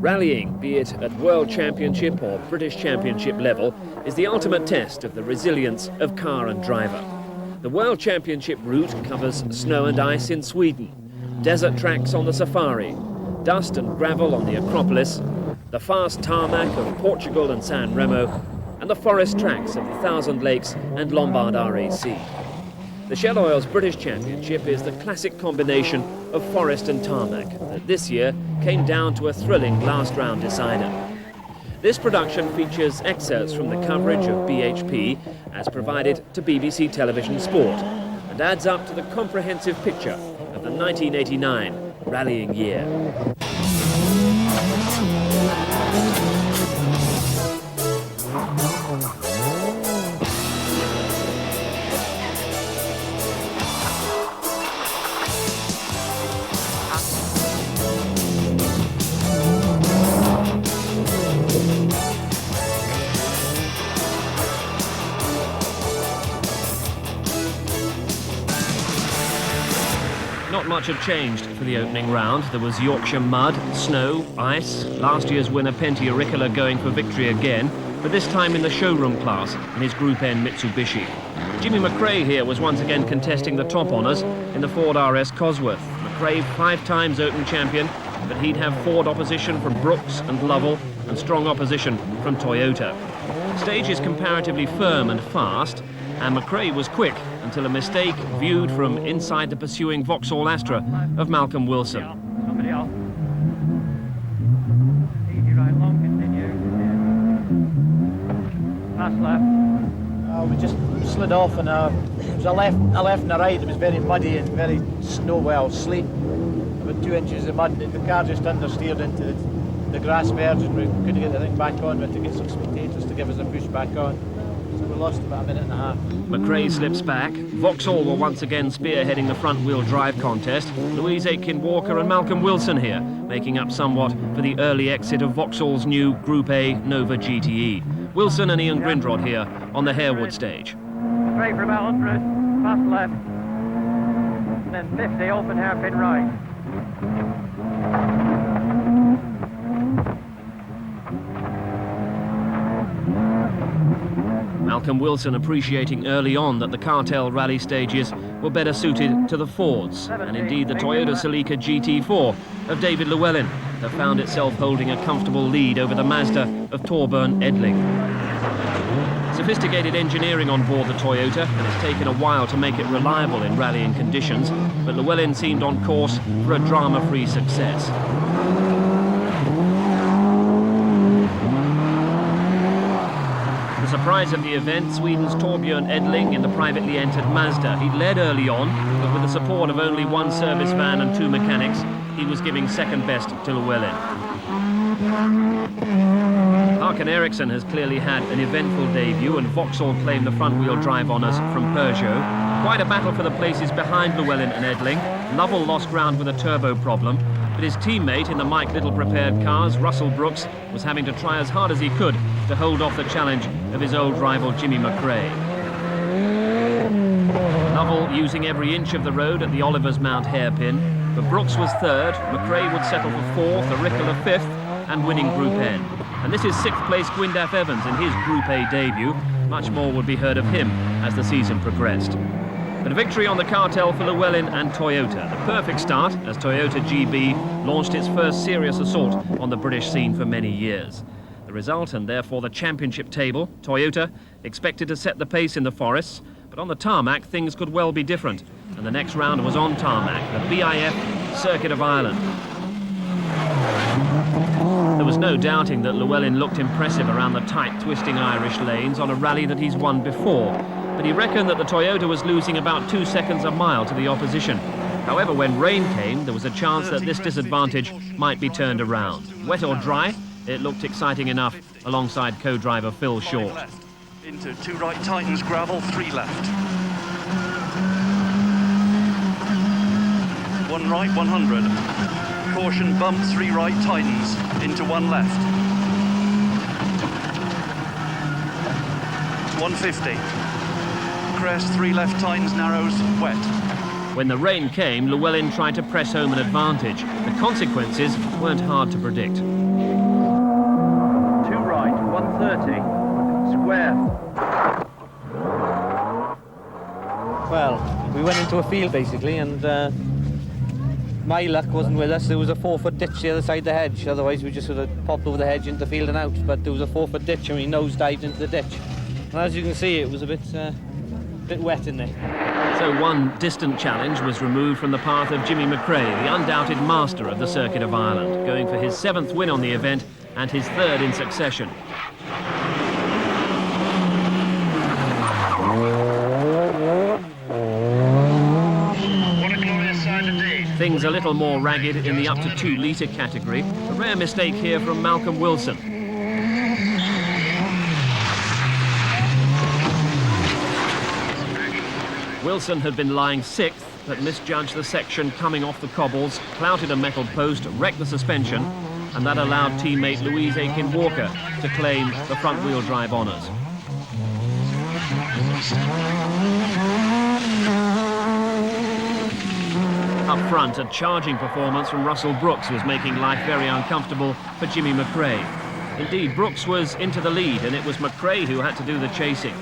Rallying, be it at World Championship or British Championship level, is the ultimate test of the resilience of car and driver. The World Championship route covers snow and ice in Sweden, desert tracks on the Safari, dust and gravel on the Acropolis, the fast tarmac of Portugal and San Remo, and the forest tracks of the Thousand Lakes and Lombard RAC. The Shell Oil's British Championship is the classic combination of forest and tarmac that this year came down to a thrilling last round decider. This production features excerpts from the coverage of BHP as provided to BBC Television Sport and adds up to the comprehensive picture of the 1989 rallying year. Not much had changed for the opening round. There was Yorkshire mud, snow, ice. Last year's winner Pentti Jurikala going for victory again, but this time in the showroom class in his Group N Mitsubishi. Jimmy McRae here was once again contesting the top honours in the Ford RS Cosworth. McRae 5 times Open champion, but he'd have Ford opposition from Brooks and Lovell and strong opposition from Toyota. The stage is comparatively firm and fast, and McRae was quick until a mistake viewed from inside the pursuing Vauxhall Astra of Malcolm Wilson. Somebody else. Easy right long, continue. Pass left. We just slid off and it was a left and a right. It was very muddy and very sleet. About 2 inches of mud. The car just understeered into the grass verge and we couldn't get the thing back on. We had to get some spectators to give us a push back on. So we lost about a minute and a half. McRae slips back. Vauxhall were once again spearheading the front-wheel drive contest. Louise Aitken-Walker and Malcolm Wilson here, making up somewhat for the early exit of Vauxhall's new Group A Nova GTE. Wilson and Ian Grindrod here on the Harewood stage. Straight for about 100, pass left, then 50, open hairpin right. Malcolm Wilson appreciating early on that the cartel rally stages were better suited to the Fords, and indeed the Toyota Celica GT4 of David Llewellyn that found itself holding a comfortable lead over the Mazda of Torbjörn Edling. Sophisticated engineering on board the Toyota, and it's taken a while to make it reliable in rallying conditions, but Llewellyn seemed on course for a drama-free success. The surprise of the event, Sweden's Torbjörn Edling in the privately entered Mazda. He'd led early on, but with the support of only 1 service van and 2 mechanics, he was giving second best to Llewellyn. Håkan Eriksson has clearly had an eventful debut, and Vauxhall claimed the front-wheel drive honours from Peugeot. Quite a battle for the places behind Llewellyn and Edling. Lovell lost ground with a turbo problem, but his teammate in the Mike Little prepared cars, Russell Brooks, was having to try as hard as he could to hold off the challenge of his old rival Jimmy McRae. Lovell using every inch of the road at the Oliver's Mount hairpin, but Brooks was 3rd, McRae would settle for 4th, Jurikala 5th, and winning Group N. And this is 6th place Gwyndaf Evans in his Group A debut. Much more would be heard of him as the season progressed. But a victory on the cartel for Llewellyn and Toyota. The perfect start as Toyota GB launched its first serious assault on the British scene for many years. The result, and therefore the championship table, Toyota expected to set the pace in the forests, but on the tarmac things could well be different. And the next round was on tarmac, the BIF Circuit of Ireland. There was no doubting that Llewellyn looked impressive around the tight, twisting Irish lanes on a rally that he's won before. But he reckoned that the Toyota was losing about 2 seconds a mile to the opposition. However, when rain came, there was a chance that this disadvantage might be turned around. Wet or dry, it looked exciting enough alongside co-driver Phil Short. Into 2 right tightens, gravel, 3 left. 1 right, 100. Caution, bump, 3 right tightens, into 1 left. 150. Crest, 3 left tightens, narrows, wet. When the rain came, Llewellyn tried to press home an advantage. The consequences weren't hard to predict. 30. Square. Well, we went into a field basically, and my luck wasn't with us. There was a 4-foot ditch the other side of the hedge. Otherwise, we just sort of popped over the hedge into the field and out. But there was a 4-foot ditch, and we nose-dived into the ditch. And as you can see, it was a bit wet in there. So one distant challenge was removed from the path of Jimmy McRae, the undoubted master of the Circuit of Ireland, going for his 7th win on the event and his 3rd in succession. What a glorious sight indeed. Things a little more ragged in the up to 2 litre category. A rare mistake here from Malcolm Wilson. Wilson had been lying 6th, but misjudged the section coming off the cobbles, clouted a metal post, wrecked the suspension, and that allowed teammate Louise Aiken-Walker to claim the front-wheel drive honours. Up front, a charging performance from Russell Brooks was making life very uncomfortable for Jimmy McRae. Indeed, Brooks was into the lead, and it was McRae who had to do the chasing.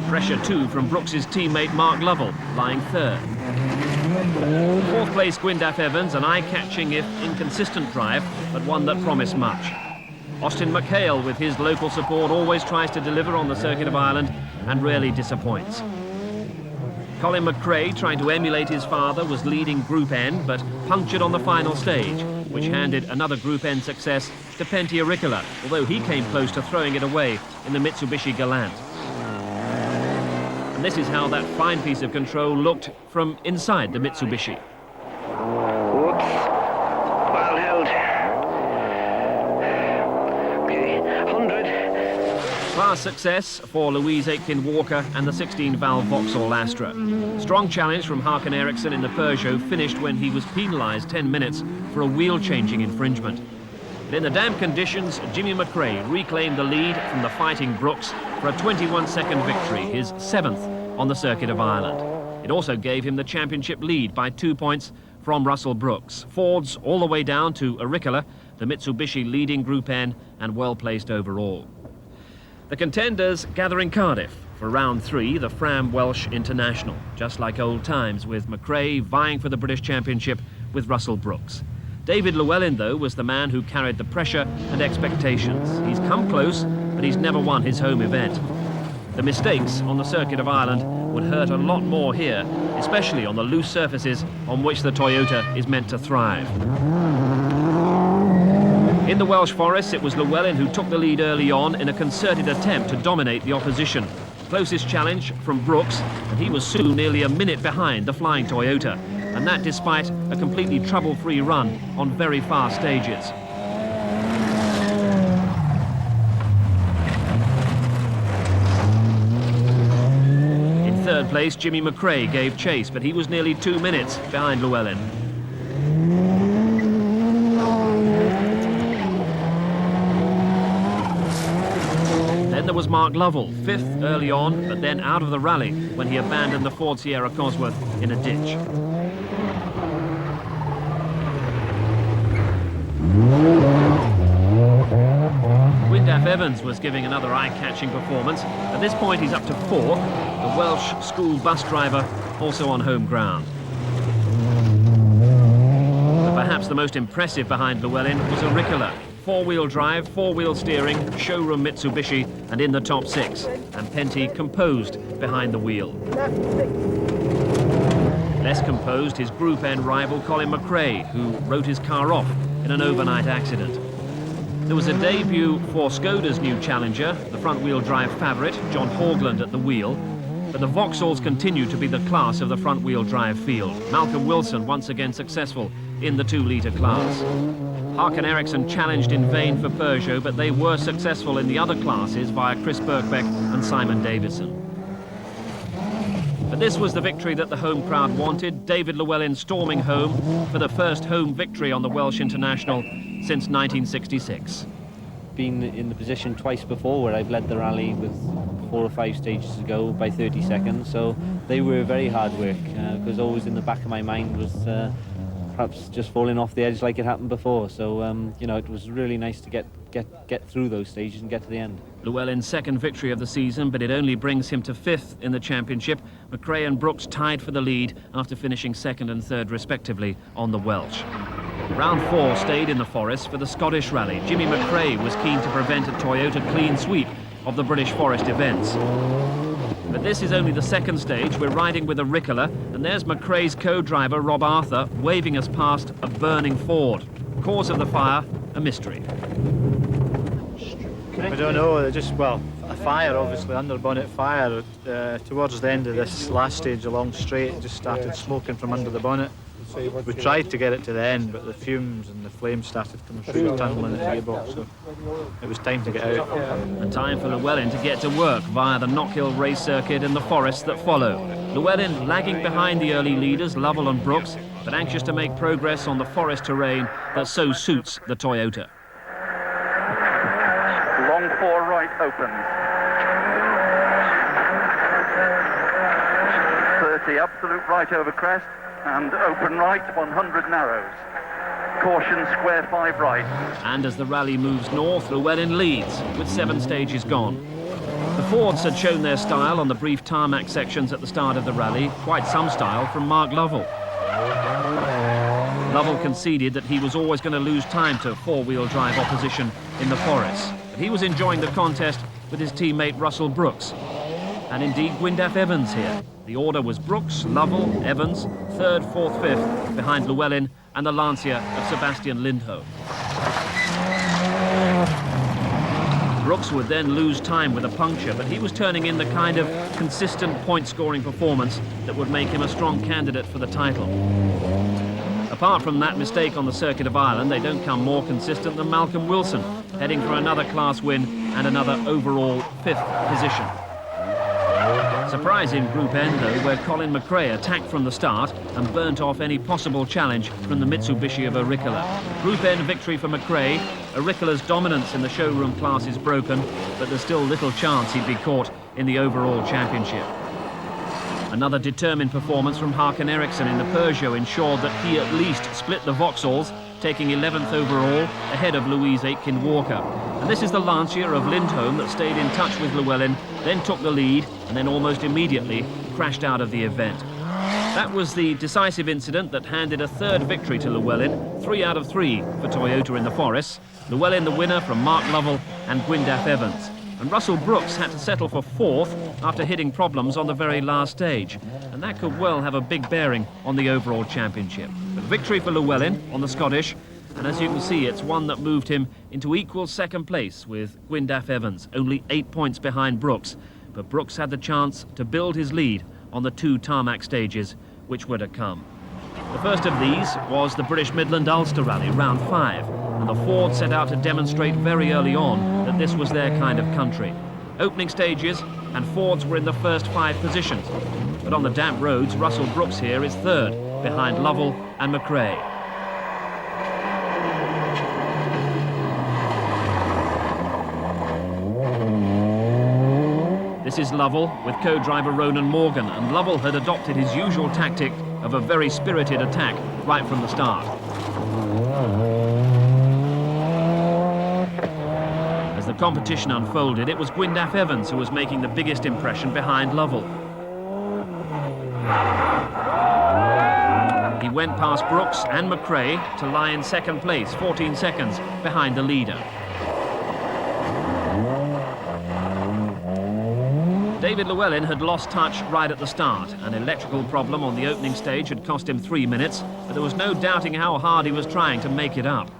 Pressure too from Brooks's teammate Mark Lovell, lying 3rd. 4th place Gwyndaf Evans, an eye-catching if inconsistent drive, but one that promised much. Austin McHale, with his local support, always tries to deliver on the Circuit of Ireland and rarely disappoints. Colin McRae, trying to emulate his father, was leading Group N, but punctured on the final stage, which handed another Group N success to Pentti Auricula, although he came close to throwing it away in the Mitsubishi Galant. And this is how that fine piece of control looked from inside the Mitsubishi. Whoops. Well held. Okay, 100. Class success for Louise Aiken-Walker and the 16-valve Vauxhall Astra. Strong challenge from Håkan Eriksson in the Peugeot finished when he was penalised 10 minutes for a wheel-changing infringement. But in the damp conditions, Jimmy McRae reclaimed the lead from the fighting Brooks for a 21-second victory, his 7th on the Circuit of Ireland. It also gave him the championship lead by 2 points from Russell Brooks. Fords all the way down to Auricula, the Mitsubishi leading Group N and well-placed overall. The contenders gather in Cardiff for round 3, the Fram Welsh International, just like old times, with McRae vying for the British Championship with Russell Brooks. David Llewellyn, though, was the man who carried the pressure and expectations. He's come close, but he's never won his home event. The mistakes on the Circuit of Ireland would hurt a lot more here, especially on the loose surfaces on which the Toyota is meant to thrive. In the Welsh Forest, it was Llewellyn who took the lead early on in a concerted attempt to dominate the opposition. Closest challenge from Brooks, and he was soon nearly a minute behind the flying Toyota, and that despite a completely trouble-free run on very fast stages. In 3rd place, Jimmy McRae gave chase, but he was nearly 2 minutes behind Llewellyn. Then there was Mark Lovell, 5th early on, but then out of the rally when he abandoned the Ford Sierra Cosworth in a ditch. Gwyndaf Evans was giving another eye-catching performance. At this point he's up to 4th, the Welsh school bus driver also on home ground. But perhaps the most impressive behind Llewellyn was Auricula. 4-wheel drive, 4-wheel steering, showroom Mitsubishi, and in the top 6. And Pentti composed behind the wheel. Less composed, his Group N rival Colin McRae, who wrote his car off in an overnight accident. There was a debut for Skoda's new challenger, the front-wheel drive favourite, John Haugland at the wheel. But the Vauxhalls continue to be the class of the front-wheel drive field. Malcolm Wilson once again successful in the 2-litre class. Håkan Eriksson challenged in vain for Peugeot, but they were successful in the other classes via Chris Birkbeck and Simon Davison. But this was the victory that the home crowd wanted. David Llewellyn storming home for the first home victory on the Welsh International since 1966. Been in the position twice before where I've led the rally with 4 or 5 stages to go by 30 seconds, so they were very hard work, because always in the back of my mind was perhaps just falling off the edge like it happened before. So you know, it was really nice to get get through those stages and get to the end. Llewellyn's second victory of the season, but it only brings him to 5th in the championship. McRae and Brooks tied for the lead after finishing 2nd and 3rd respectively on the Welsh. Round 4 stayed in the Forest for the Scottish Rally. Jimmy McRae was keen to prevent a Toyota clean sweep of the British Forest events. But this is only the 2nd stage. We're riding with a Ricola, and there's McRae's co-driver Rob Arthur waving us past a burning Ford. Cause of the fire, a mystery. I don't know, well, a fire, obviously, under-bonnet fire. Towards the end of this last stage along straight, it just started smoking from under the bonnet. We tried to get it to the end, but the fumes and the flames started coming through the tunnel in the gearbox, so it was time to get out. And time for Llewellyn to get to work via the Knockhill race circuit and the forests that follow. Llewellyn lagging behind the early leaders, Lovell and Brooks, but anxious to make progress on the forest terrain that so suits the Toyota. Long 4 right opens. 30 absolute right over crest and open right 100 narrows. Caution square 5 right. And as the rally moves north, Llewellyn leads with 7 stages gone. The Fords had shown their style on the brief tarmac sections at the start of the rally, quite some style from Mark Lovell. Lovell conceded that he was always going to lose time to four-wheel drive opposition in the Forest. But he was enjoying the contest with his teammate Russell Brooks. And indeed Gwyndaf Evans here. The order was Brooks, Lovell, Evans, 3rd, 4th, 5th, behind Llewellyn and the Lancia of Sebastian Lindholm. Brooks would then lose time with a puncture, but he was turning in the kind of consistent point-scoring performance that would make him a strong candidate for the title. Apart from that mistake on the Circuit of Ireland, they don't come more consistent than Malcolm Wilson, heading for another class win and another overall 5th position. Surprise in Group N, though, where Colin McRae attacked from the start and burnt off any possible challenge from the Mitsubishi of Auricola. Group N victory for McRae. Auricola's dominance in the showroom class is broken, but there's still little chance he'd be caught in the overall championship. Another determined performance from Hakan Eriksson in the Peugeot ensured that he at least split the Vauxhalls, taking 11th overall ahead of Louise Aitken-Walker. And this is the Lancia of Lindholm that stayed in touch with Llewellyn, then took the lead and then almost immediately crashed out of the event. That was the decisive incident that handed a 3rd victory to Llewellyn, 3 out of 3 for Toyota in the Forest. Llewellyn the winner from Mark Lovell and Gwyndaf Evans. And Russell Brooks had to settle for 4th after hitting problems on the very last stage. And that could well have a big bearing on the overall championship. But victory for Llewellyn on the Scottish, and as you can see, it's one that moved him into equal 2nd place with Gwyndaf Evans, only 8 points behind Brooks. But Brooks had the chance to build his lead on the 2 tarmac stages which were to come. The first of these was the British Midland Ulster Rally, round 5, and the Ford set out to demonstrate very early on that this was their kind of country. Opening stages, and Fords were in the first 5 positions. But on the damp roads, Russell Brooks here is 3rd, behind Lovell and McRae. This is Lovell with co-driver Ronan Morgan, and Lovell had adopted his usual tactic of a very spirited attack right from the start. As the competition unfolded, it was Gwyndaf Evans who was making the biggest impression behind Lovell. He went past Brooks and McRae to lie in 2nd place, 14 seconds behind the leader. David Llewellyn had lost touch right at the start. An electrical problem on the opening stage had cost him 3 minutes, but there was no doubting how hard he was trying to make it up.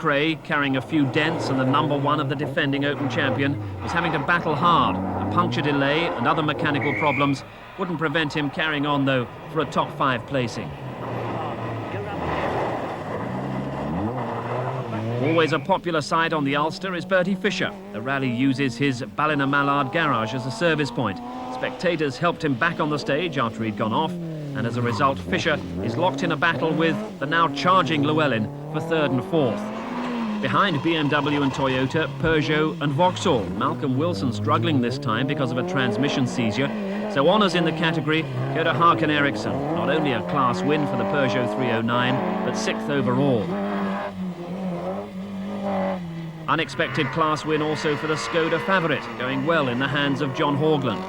McRae, carrying a few dents and the number 1 of the defending Open champion, was having to battle hard. A puncture delay and other mechanical problems wouldn't prevent him carrying on, though, for a top 5 placing. Always a popular sight on the Ulster is Bertie Fisher. The rally uses his Ballina-Mallard garage as a service point. Spectators helped him back on the stage after he'd gone off, and as a result, Fisher is locked in a battle with the now charging Llewellyn for 3rd and 4th. Behind BMW and Toyota, Peugeot and Vauxhall. Malcolm Wilson struggling this time because of a transmission seizure. So honours in the category go to Håkan Eriksson. Not only a class win for the Peugeot 309, but 6th overall. Unexpected class win also for the Skoda Favorit, going well in the hands of John Haugland.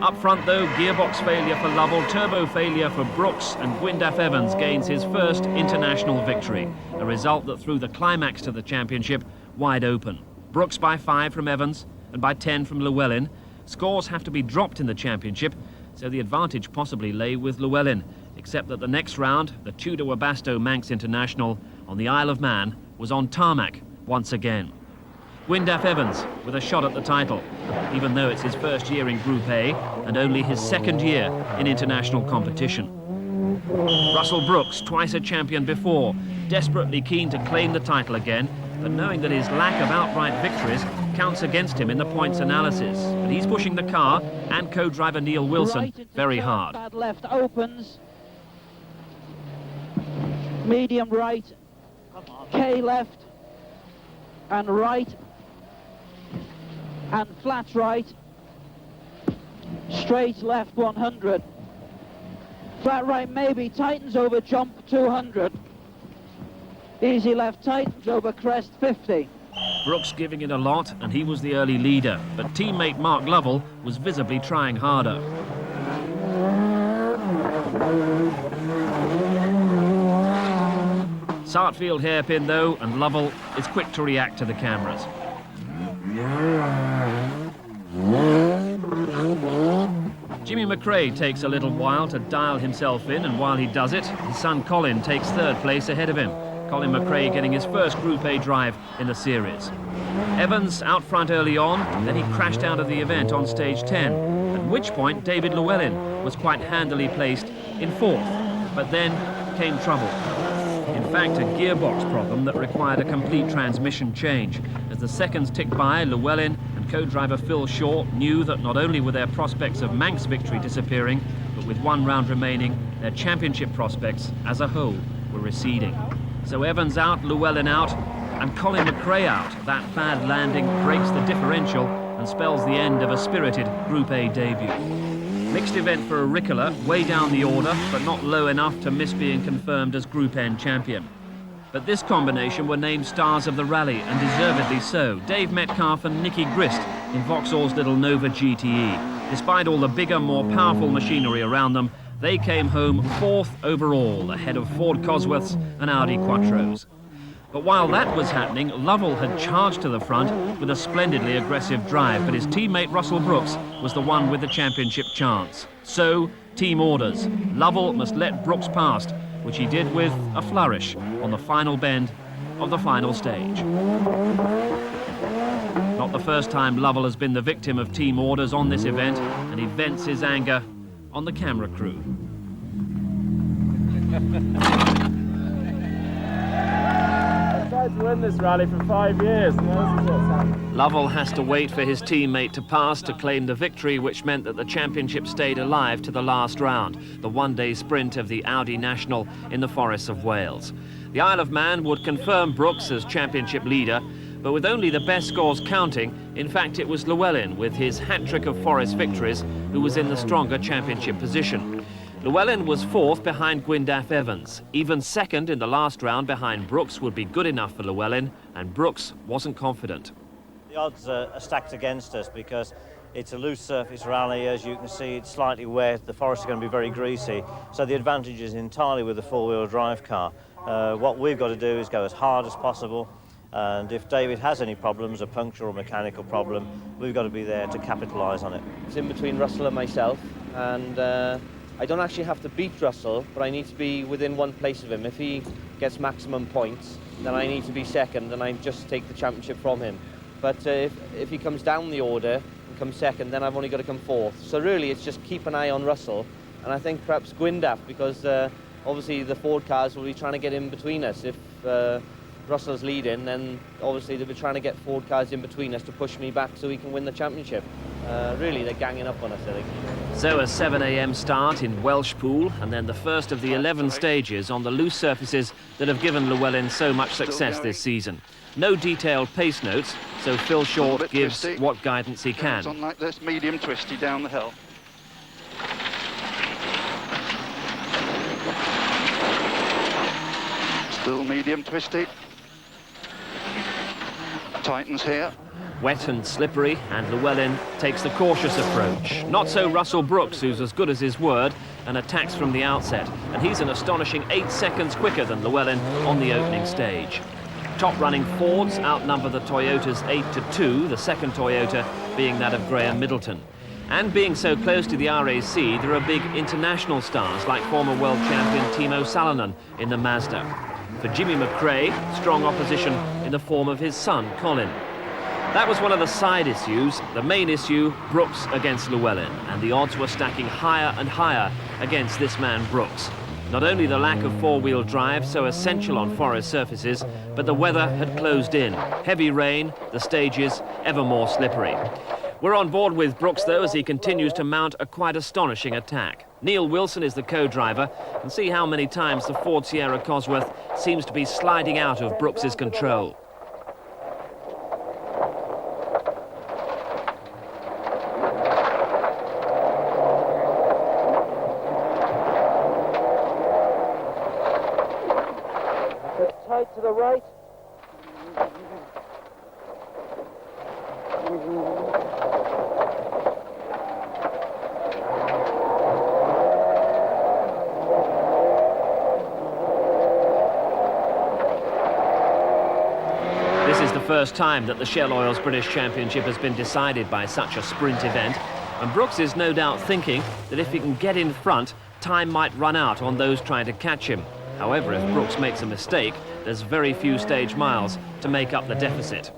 Up front though, gearbox failure for Lovell, turbo failure for Brooks, and Gwyndaf Evans gains his first international victory, a result that threw the climax to the championship wide open. Brooks by 5 from Evans and by 10 from Llewellyn. Scores have to be dropped in the championship, so the advantage possibly lay with Llewellyn, except that the next round, the Tudor Webasto Manx International on the Isle of Man, was on tarmac once again. Gwyndaf Evans with a shot at the title, even though it's his first year in Group A and only his second year in international competition. Russell Brooks, twice a champion before, desperately keen to claim the title again, but knowing that his lack of outright victories counts against him in the points analysis. But he's pushing the car and co-driver Neil Wilson very hard. Bad left opens. Medium right. K left. And right. And flat right. Straight left 100. Flat right maybe, tightens over jump 200. Easy left tightens over crest 50. Brooks giving it a lot, and he was the early leader, but teammate Mark Lovell was visibly trying harder. Sartfield hairpin though, and Lovell is quick to react to the cameras. Jimmy McRae takes a little while to dial himself in, and while he does it, his son Colin takes 3rd place ahead of him. Colin McRae getting his first Group A drive in the series. Evans out front early on, then he crashed out of the event on stage 10, at which point David Llewellyn was quite handily placed in 4th, but then came trouble. In fact, a gearbox problem that required a complete transmission change. As the seconds ticked by, Llewellyn and co-driver Phil Shaw knew that not only were their prospects of Manx victory disappearing, but with 1 round remaining, their championship prospects as a whole were receding. So Evans out, Llewellyn out, and Colin McRae out. That bad landing breaks the differential and spells the end of a spirited Group A debut. Mixed event for Auricola, way down the order, but not low enough to miss being confirmed as Group N champion. But this combination were named stars of the rally, and deservedly so. Dave Metcalf and Nicky Grist in Vauxhall's little Nova GTE. Despite all the bigger, more powerful machinery around them, they came home 4th overall, ahead of Ford Cosworths and Audi Quattros. But while that was happening, Lovell had charged to the front with a splendidly aggressive drive, but his teammate Russell Brooks was the one with the championship chance. So, team orders. Lovell must let Brooks past, which he did with a flourish on the final bend of the final stage. Not the first time Lovell has been the victim of team orders on this event, and he vents his anger on the camera crew. I've tried to win this rally for 5 years, and this is what's happened. Lovell has to wait for his teammate to pass to claim the victory, which meant that the championship stayed alive to the last round, the one-day sprint of the Audi National in the forests of Wales. The Isle of Man would confirm Brooks as championship leader, but with only the best scores counting, in fact it was Llewellyn with his hat-trick of forest victories who was in the stronger championship position. Llewellyn was 4th behind Gwyndaf Evans. Even 2nd in the last round behind Brooks would be good enough for Llewellyn, and Brooks wasn't confident. The odds are stacked against us because it's a loose surface rally. As you can see, it's slightly wet, the forests are going to be very greasy, so the advantage is entirely with the four-wheel drive car. What we've got to do is go as hard as possible, and if David has any problems, a puncture or mechanical problem, we've got to be there to capitalise on it. It's in between Russell and myself, and I don't actually have to beat Russell, but I need to be within 1 place of him. If he gets maximum points, then I need to be 2nd, and I just take the championship from him. But if he comes down the order and comes 2nd, then I've only got to come 4th. So really, it's just keep an eye on Russell, and I think perhaps Gwyndaf, because obviously the Ford cars will be trying to get in between us. If Russell's leading, then obviously they'll be trying to get Ford cars in between us to push me back so we can win the championship. Really, they're ganging up on us, I think. So a 7 a.m. start in Welshpool, and then the first of the 11 stages on the loose surfaces that have given Llewellyn so much success this season. No detailed pace notes, so Phil Short gives twisty. what guidance he can. It's on like this, medium twisty down the hill. Still medium twisty. Tightens here. Wet and slippery, and Llewellyn takes the cautious approach. Not so Russell Brooks, who's as good as his word, and attacks from the outset. And he's an astonishing 8 seconds quicker than Llewellyn on the opening stage. Top-running Fords outnumber the Toyotas 8-2, the second Toyota being that of Graham Middleton. And being so close to the RAC, there are big international stars like former world champion Timo Salonen in the Mazda. For Jimmy McRae, strong opposition in the form of his son, Colin. That was one of the side issues. The main issue, Brooks against Llewellyn, and the odds were stacking higher and higher against this man Brooks. Not only the lack of four-wheel drive, so essential on forest surfaces, but the weather had closed in. Heavy rain, the stages ever more slippery. We're on board with Brooks, though, as he continues to mount a quite astonishing attack. Neil Wilson is the co-driver, and see how many times the Ford Sierra Cosworth seems to be sliding out of Brooks's control. Tight to the right. This is the first time that the Shell Oil's British Championship has been decided by such a sprint event, and Brooks is no doubt thinking that if he can get in front, time might run out on those trying to catch him. However, if Brooks makes a mistake, there's very few stage miles to make up the deficit.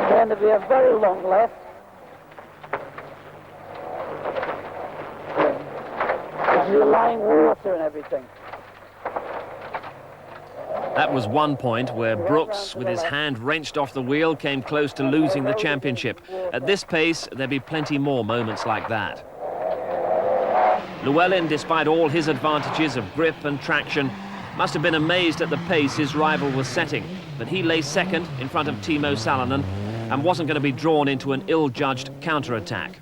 Going to be a very long left. There's lying water and everything. That was one point where Brooks, with his hand wrenched off the wheel, came close to losing the championship. At this pace, there'd be plenty more moments like that. Llewellyn, despite all his advantages of grip and traction, must have been amazed at the pace his rival was setting. But he lay second in front of Timo Salonen and wasn't going to be drawn into an ill-judged counter-attack.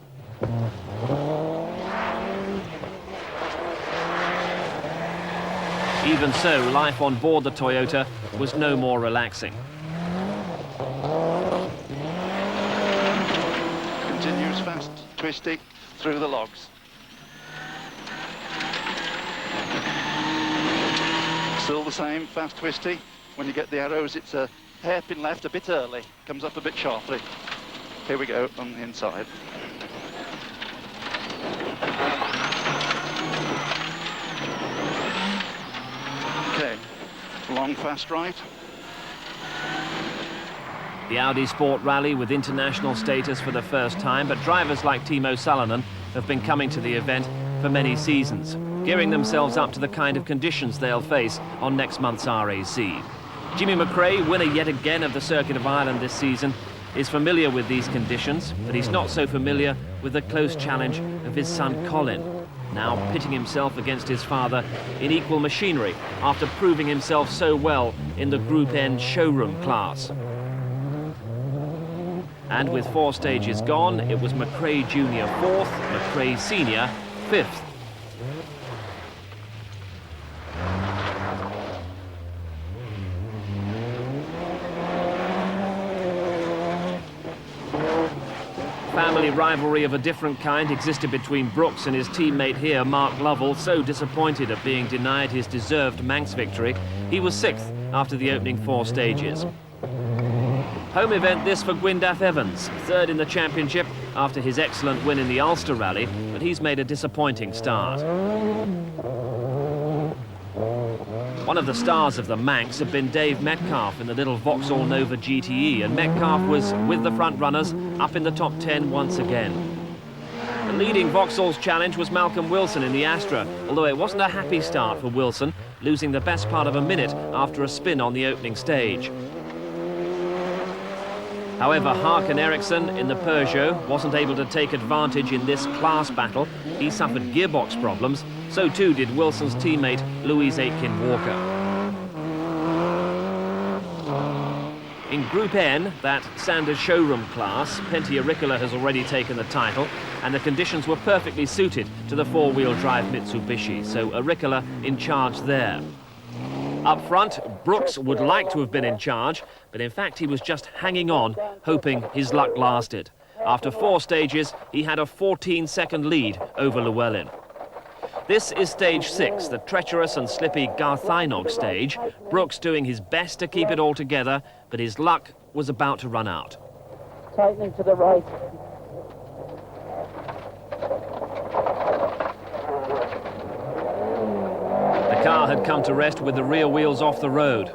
Even so, life on board the Toyota was no more relaxing. Continues fast, twisty, through the logs. Still the same, fast, twisty. When you get the arrows, it's a hairpin left a bit early. Comes up a bit sharply. Here we go on the inside. Okay, long, fast right. The Audi Sport Rally with international status for the first time, but drivers like Timo Salonen have been coming to the event for many seasons, gearing themselves up to the kind of conditions they'll face on next month's RAC. Jimmy McRae, winner yet again of the Circuit of Ireland this season, is familiar with these conditions, but he's not so familiar with the close challenge of his son Colin, now pitting himself against his father in equal machinery after proving himself so well in the Group N showroom class. And with 4 stages gone, it was McRae Jr. 4th, McRae Sr. 5th. Family rivalry of a different kind existed between Brooks and his teammate here, Mark Lovell, so disappointed at being denied his deserved Manx victory. He was 6th after the opening 4 stages. Home event this for Gwyndaf Evans, 3rd in the championship after his excellent win in the Ulster Rally, but he's made a disappointing start. One of the stars of the Manx had been Dave Metcalfe in the little Vauxhall Nova GTE, and Metcalfe was with the front runners up in the top 10 once again. At leading Vauxhall's challenge was Malcolm Wilson in the Astra, although it wasn't a happy start for Wilson, losing the best part of a minute after a spin on the opening stage. However, Håkan Eriksson in the Peugeot wasn't able to take advantage in this class battle. He suffered gearbox problems, so too did Wilson's teammate Louise Aitken-Walker. In Group N, that Sanders showroom class, Pentti Ricola has already taken the title, and the conditions were perfectly suited to the four-wheel drive Mitsubishi, so Ricola in charge there. Up front, Brooks would like to have been in charge, but in fact he was just hanging on, hoping his luck lasted. After 4 stages, he had a 14-second lead over Llewellyn. This is stage 6, the treacherous and slippy Garthainog stage. Brooks doing his best to keep it all together, but his luck was about to run out. Tightening to the right. The car had come to rest with the rear wheels off the road.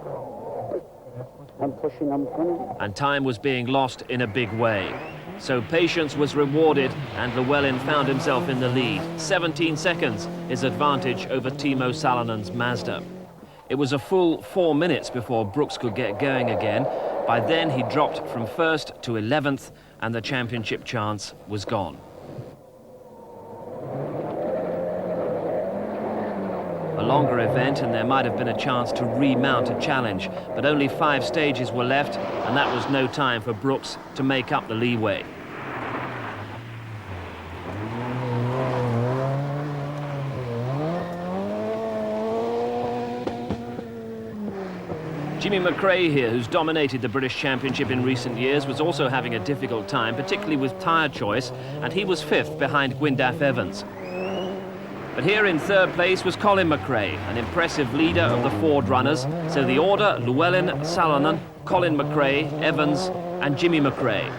I'm pushing them through. And time was being lost in a big way. So patience was rewarded and Llewellyn found himself in the lead. 17 seconds his advantage over Timo Salonen's Mazda. It was a full 4 minutes before Brooks could get going again. By then he dropped from 1st to 11th and the championship chance was gone. A longer event and there might have been a chance to remount a challenge, but only 5 stages were left and that was no time for Brooks to make up the leeway. Jimmy McRae here, who's dominated the British Championship in recent years, was also having a difficult time, particularly with tyre choice, and he was 5th behind Gwyndaf Evans. But here in 3rd place was Colin McRae, an impressive leader of the Ford runners. So the order: Llewellyn, Salonen, Colin McRae, Evans and Jimmy McRae.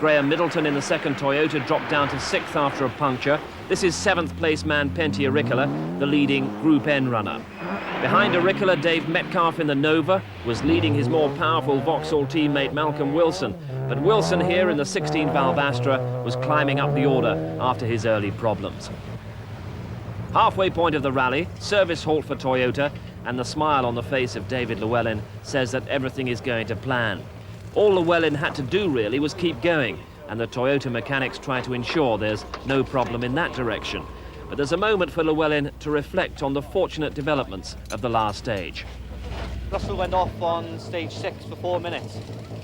Graham Middleton in the 2nd Toyota dropped down to 6th after a puncture. This is 7th place man Pentti Ricola, the leading Group N runner. Behind Ricola, Dave Metcalf in the Nova was leading his more powerful Vauxhall teammate Malcolm Wilson. But Wilson here in the 16-valve Astra was climbing up the order after his early problems. Halfway point of the rally, service halt for Toyota, and the smile on the face of David Llewellyn says that everything is going to plan. All Llewellyn had to do really was keep going, and the Toyota mechanics try to ensure there's no problem in that direction. But there's a moment for Llewellyn to reflect on the fortunate developments of the last stage. Russell went off on stage 6 for 4 minutes,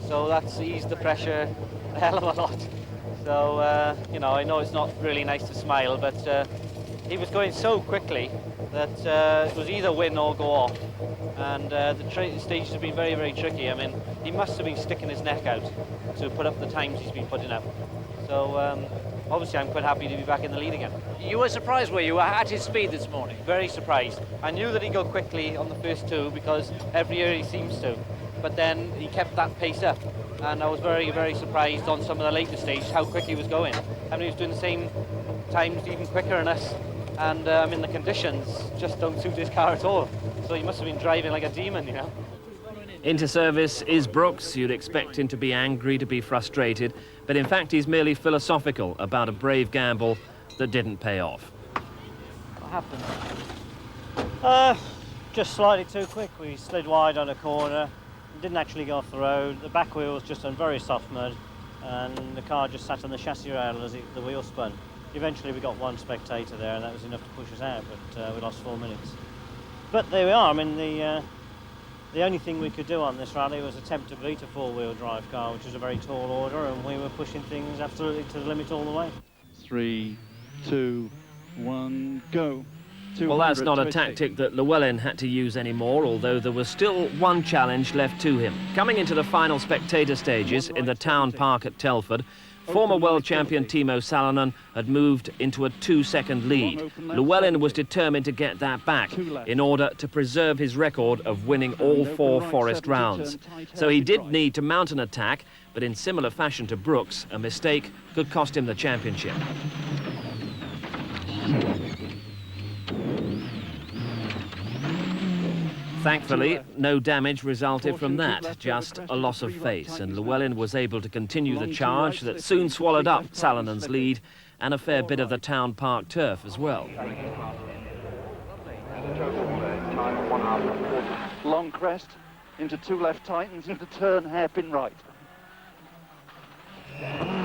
so that's eased the pressure a hell of a lot. So, you know, I know it's not really nice to smile, but he was going so quickly that it was either win or go off. And the stages have been very, very tricky. I mean, he must have been sticking his neck out to put up the times he's been putting up. So, obviously, I'm quite happy to be back in the lead again. You were surprised, were you, at his speed this morning? Very surprised. I knew that he'd go quickly on the first 2 because every year he seems to. But then he kept that pace up. And I was very, very surprised on some of the later stages how quick he was going. I mean, he was doing the same times, even quicker than us. And I mean, the conditions just don't suit his car at all. So he must have been driving like a demon, you know. Into service is Brooks. You'd expect him to be angry, to be frustrated, but in fact he's merely philosophical about a brave gamble that didn't pay off. What happened? Just slightly too quick. We slid wide on a corner, didn't actually go off the road. The back wheel was just on very soft mud, and the car just sat on the chassis rail as the wheel spun. Eventually we got 1 spectator there, and that was enough to push us out, but we lost 4 minutes. But there we are. I mean, the only thing we could do on this rally was attempt to beat a 4-wheel drive car, which is a very tall order, and we were pushing things absolutely to the limit all the way. 3, 2, 1, go. Well, that's not a tactic that Llewellyn had to use anymore, although there was still one challenge left to him. Coming into the final spectator stages in the town park at Telford, former world champion Timo Salonen had moved into a 2-second lead. Llewellyn was determined to get that back in order to preserve his record of winning all 4 Forest rounds. So he did need to mount an attack, but in similar fashion to Brooks, a mistake could cost him the championship. Thankfully, no damage resulted from that, just a loss of face, and Llewellyn was able to continue the charge that soon swallowed up Salinen's lead and a fair bit of the town park turf as well. Long crest into two left tightens into turn hairpin right.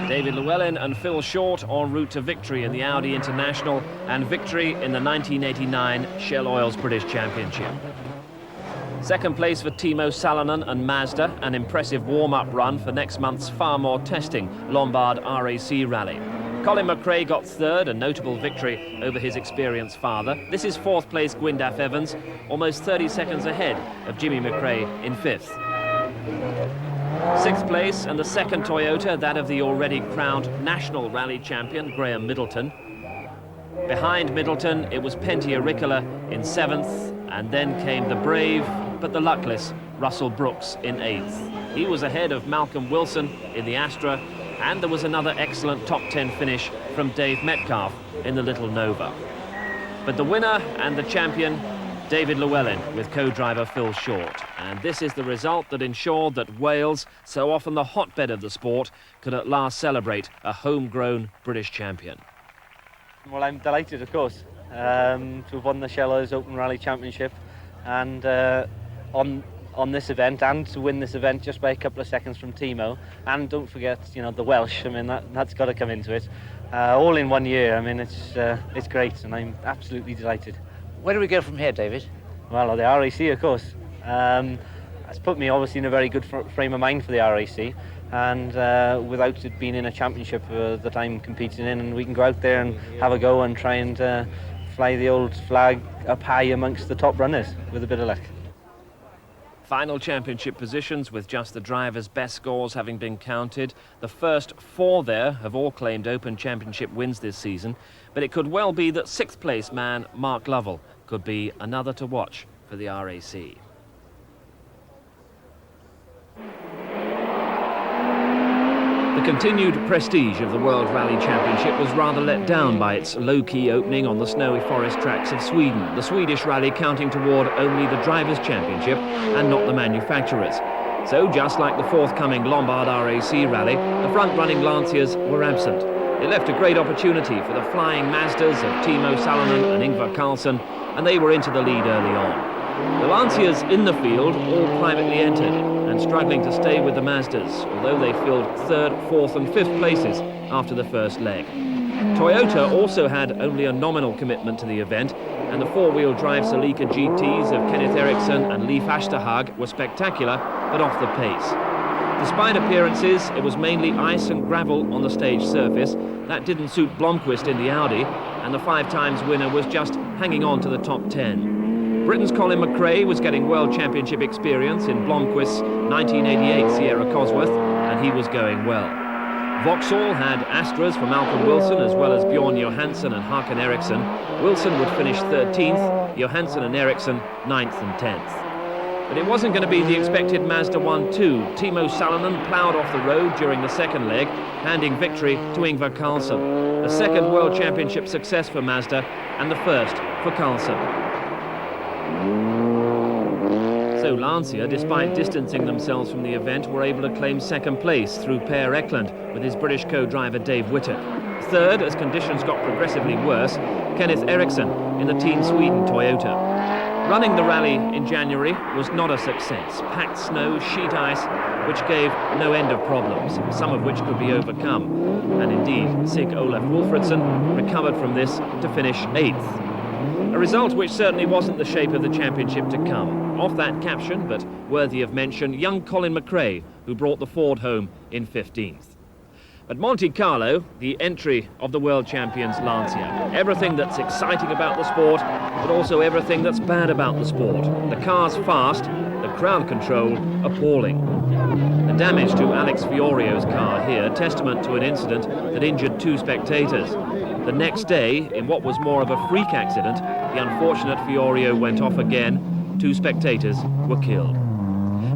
David Llewellyn and Phil Short en route to victory in the Audi International and victory in the 1989 Shell Oil's British Championship. Second place for Timo Salonen and Mazda, an impressive warm-up run for next month's far more testing Lombard RAC rally. Colin McRae got third, a notable victory over his experienced father. This is fourth place Gwyndaf Evans, almost 30 seconds ahead of Jimmy McRae in fifth. Sixth place and the second Toyota, that of the already crowned national rally champion Graham Middleton. Behind Middleton it was Pentti Ricola in seventh, and then came the brave but the luckless Russell Brooks in eighth. He was ahead of Malcolm Wilson in the Astra, and there was another excellent top 10 finish from Dave Metcalf in the Little Nova. But the winner and the champion, David Llewellyn with co-driver Phil Short. And this is the result that ensured that Wales, so often the hotbed of the sport, could at last celebrate a homegrown British champion. Well, I'm delighted, of course, to have won the Shell Oil's Open Rally Championship, and on this event, and to win this event just by a couple of seconds from Timo. And don't forget, you know, the Welsh. I mean, that's got to come into it. All in 1 year. I mean, it's great, and I'm absolutely delighted. Where do we go from here, David? Well, the RAC, of course. It's put me obviously in a very good frame of mind for the RAC, and without it being in a championship that I'm competing in, and we can go out there and have a go and try and fly the old flag up high amongst the top runners with a bit of luck. Final championship positions with just the drivers' best scores having been counted. The first four there have all claimed Open Championship wins this season, but it could well be that sixth place man Mark Lovell could be another to watch for the RAC. The continued prestige of the World Rally Championship was rather let down by its low-key opening on the snowy forest tracks of Sweden, the Swedish rally counting toward only the Drivers' Championship and not the manufacturers. So, just like the forthcoming Lombard RAC rally, the front-running Lancias were absent. It left a great opportunity for the flying Mazdas of Timo Salonen and Ingvar Carlsson, and they were into the lead early on. The Lancias in the field all privately entered and struggling to stay with the Mazdas, although they filled third, fourth and fifth places after the first leg. Toyota also had only a nominal commitment to the event, and the four-wheel drive Celica GTs of Kenneth Eriksson and Leif Achterhag were spectacular, but off the pace. Despite appearances, it was mainly ice and gravel on the stage surface. That didn't suit Blomqvist in the Audi, and the 5-times winner was just hanging on to the top 10. Britain's Colin McRae was getting World Championship experience in Blomqvist's 1988 Sierra Cosworth, and he was going well. Vauxhall had Astras for Malcolm Wilson as well as Bjorn Johansson and Håkan Eriksson. Wilson would finish 13th, Johansson and Eriksson 9th and 10th. But it wasn't going to be the expected Mazda 1-2. Timo Salonen ploughed off the road during the second leg, handing victory to Ingvar Carlsson. A second World Championship success for Mazda and the first for Carlsson. So Lancia, despite distancing themselves from the event, were able to claim second place through Per Eklund with his British co-driver Dave Whittack. Third, as conditions got progressively worse, Kenneth Eriksson in the Team Sweden Toyota. Running the rally in January was not a success. Packed snow, sheet ice, which gave no end of problems, some of which could be overcome. And indeed, Sig Olaf Wolfridsson recovered from this to finish 8th. A result which certainly wasn't the shape of the championship to come. Off that caption, but worthy of mention, young Colin McRae, who brought the Ford home in 15th. At Monte Carlo, the entry of the world champions Lancia. Everything that's exciting about the sport, but also everything that's bad about the sport. The car's fast, the crowd control appalling. The damage to Alex Fiorio's car here, testament to an incident that injured 2 spectators. The next day, in what was more of a freak accident, the unfortunate Fiorio went off again. 2 spectators were killed.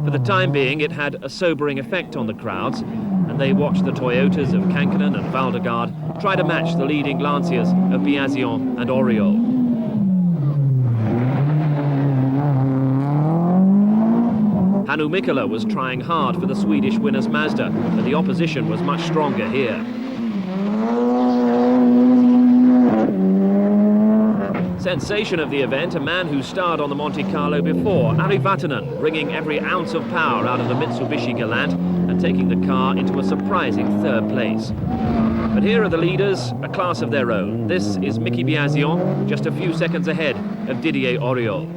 For the time being, it had a sobering effect on the crowds, and they watched the Toyotas of Kankkunen and Valdegaard try to match the leading Lancias of Biasion and Oriol. Hannu Mikkola was trying hard for the Swedish winner's Mazda, but the opposition was much stronger here. Sensation of the event, a man who starred on the Monte Carlo before, Ari Vatanen, bringing every ounce of power out of the Mitsubishi Galant and taking the car into a surprising third place. But here are the leaders, a class of their own. This is Mickey Biasion, just a few seconds ahead of Didier Auriol.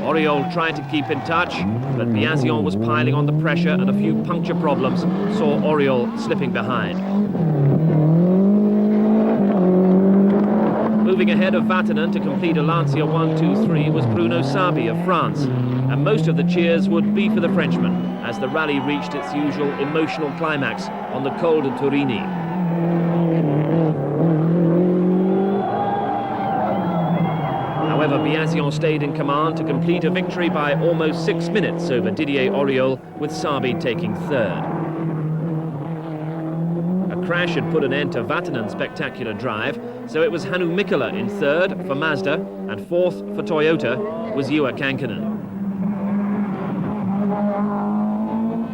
Auriol tried to keep in touch, but Biasion was piling on the pressure, and a few puncture problems saw Auriol slipping behind. Moving ahead of Vatanen to complete a Lancia 1-2-3 was Bruno Sabi of France, and most of the cheers would be for the Frenchman as the rally reached its usual emotional climax on the Col de Turini. However, Biasion stayed in command to complete a victory by almost 6 minutes over Didier Auriol, with Sabi taking third. A crash had put an end to Vatanen's spectacular drive, so it was Hannu Mikkola in third for Mazda, and fourth for Toyota was Juha Kankkunen.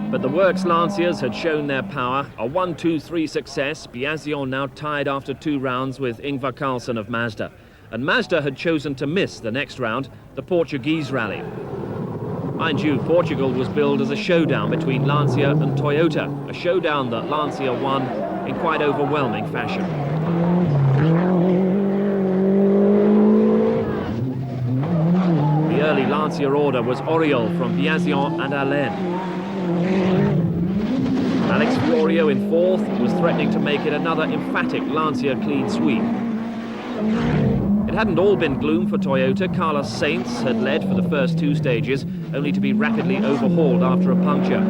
But the Works Lanciers had shown their power. A 1-2-3 success. Biasion now tied after 2 rounds with Ingvar Carlsson of Mazda. And Mazda had chosen to miss the next round, the Portuguese rally. Mind you, Portugal was billed as a showdown between Lancia and Toyota, a showdown that Lancia won in quite overwhelming fashion. The early Lancia order was Auriol from Biasion and Allen. Alex Fiorio in fourth was threatening to make it another emphatic Lancia clean sweep. It hadn't all been gloom for Toyota. Carlos Sainz had led for the first 2 stages, only to be rapidly overhauled after a puncture.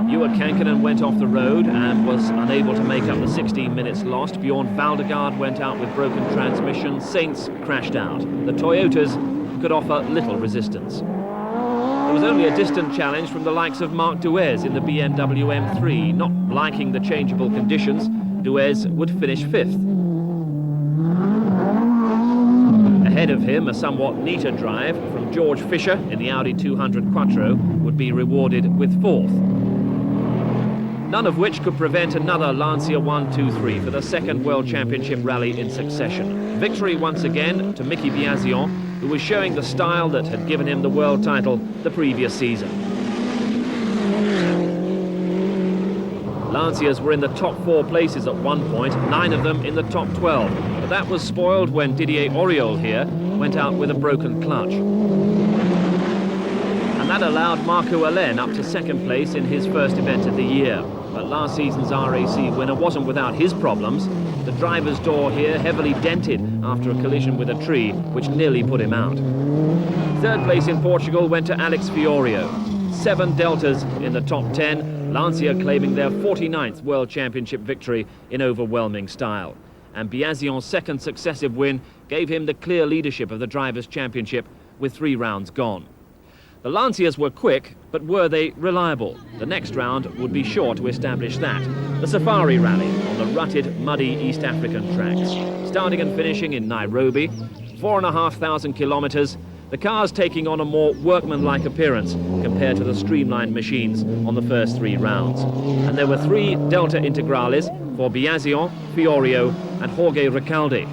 Juha Kankkunen went off the road and was unable to make up the 16 minutes lost. Bjorn Valdegaard went out with broken transmission. Sainz crashed out. The Toyotas could offer little resistance. There was only a distant challenge from the likes of Marc Duez in the BMW M3. Not liking the changeable conditions, Duez would finish 5th. Ahead of him, a somewhat neater drive from George Fischer in the Audi 200 Quattro would be rewarded with 4th. None of which could prevent another Lancia 1-2-3 for the second World Championship rally in succession. Victory once again to Mickey Biasion, who was showing the style that had given him the world title the previous season. Lancias were in the top 4 places at one point, 9 of them in the top 12. But that was spoiled when Didier Auriol here went out with a broken clutch. And that allowed Marco Allen up to 2nd place in his first event of the year. But last season's RAC winner wasn't without his problems. The driver's door here heavily dented after a collision with a tree, which nearly put him out. 3rd place in Portugal went to Alex Fiorio. 7 deltas in the top 10, Lancia claiming their 49th World Championship victory in overwhelming style. And Biasion's 2nd successive win gave him the clear leadership of the Drivers' Championship with 3 rounds gone. The Lancias were quick, but were they reliable? The next round would be sure to establish that. The Safari Rally on the rutted, muddy East African tracks. Starting and finishing in Nairobi, 4,500 kilometres, the cars taking on a more workmanlike appearance compared to the streamlined machines on the first 3 rounds. And there were 3 Delta Integrales for Biasion, Fiorio and Jorge Recalde.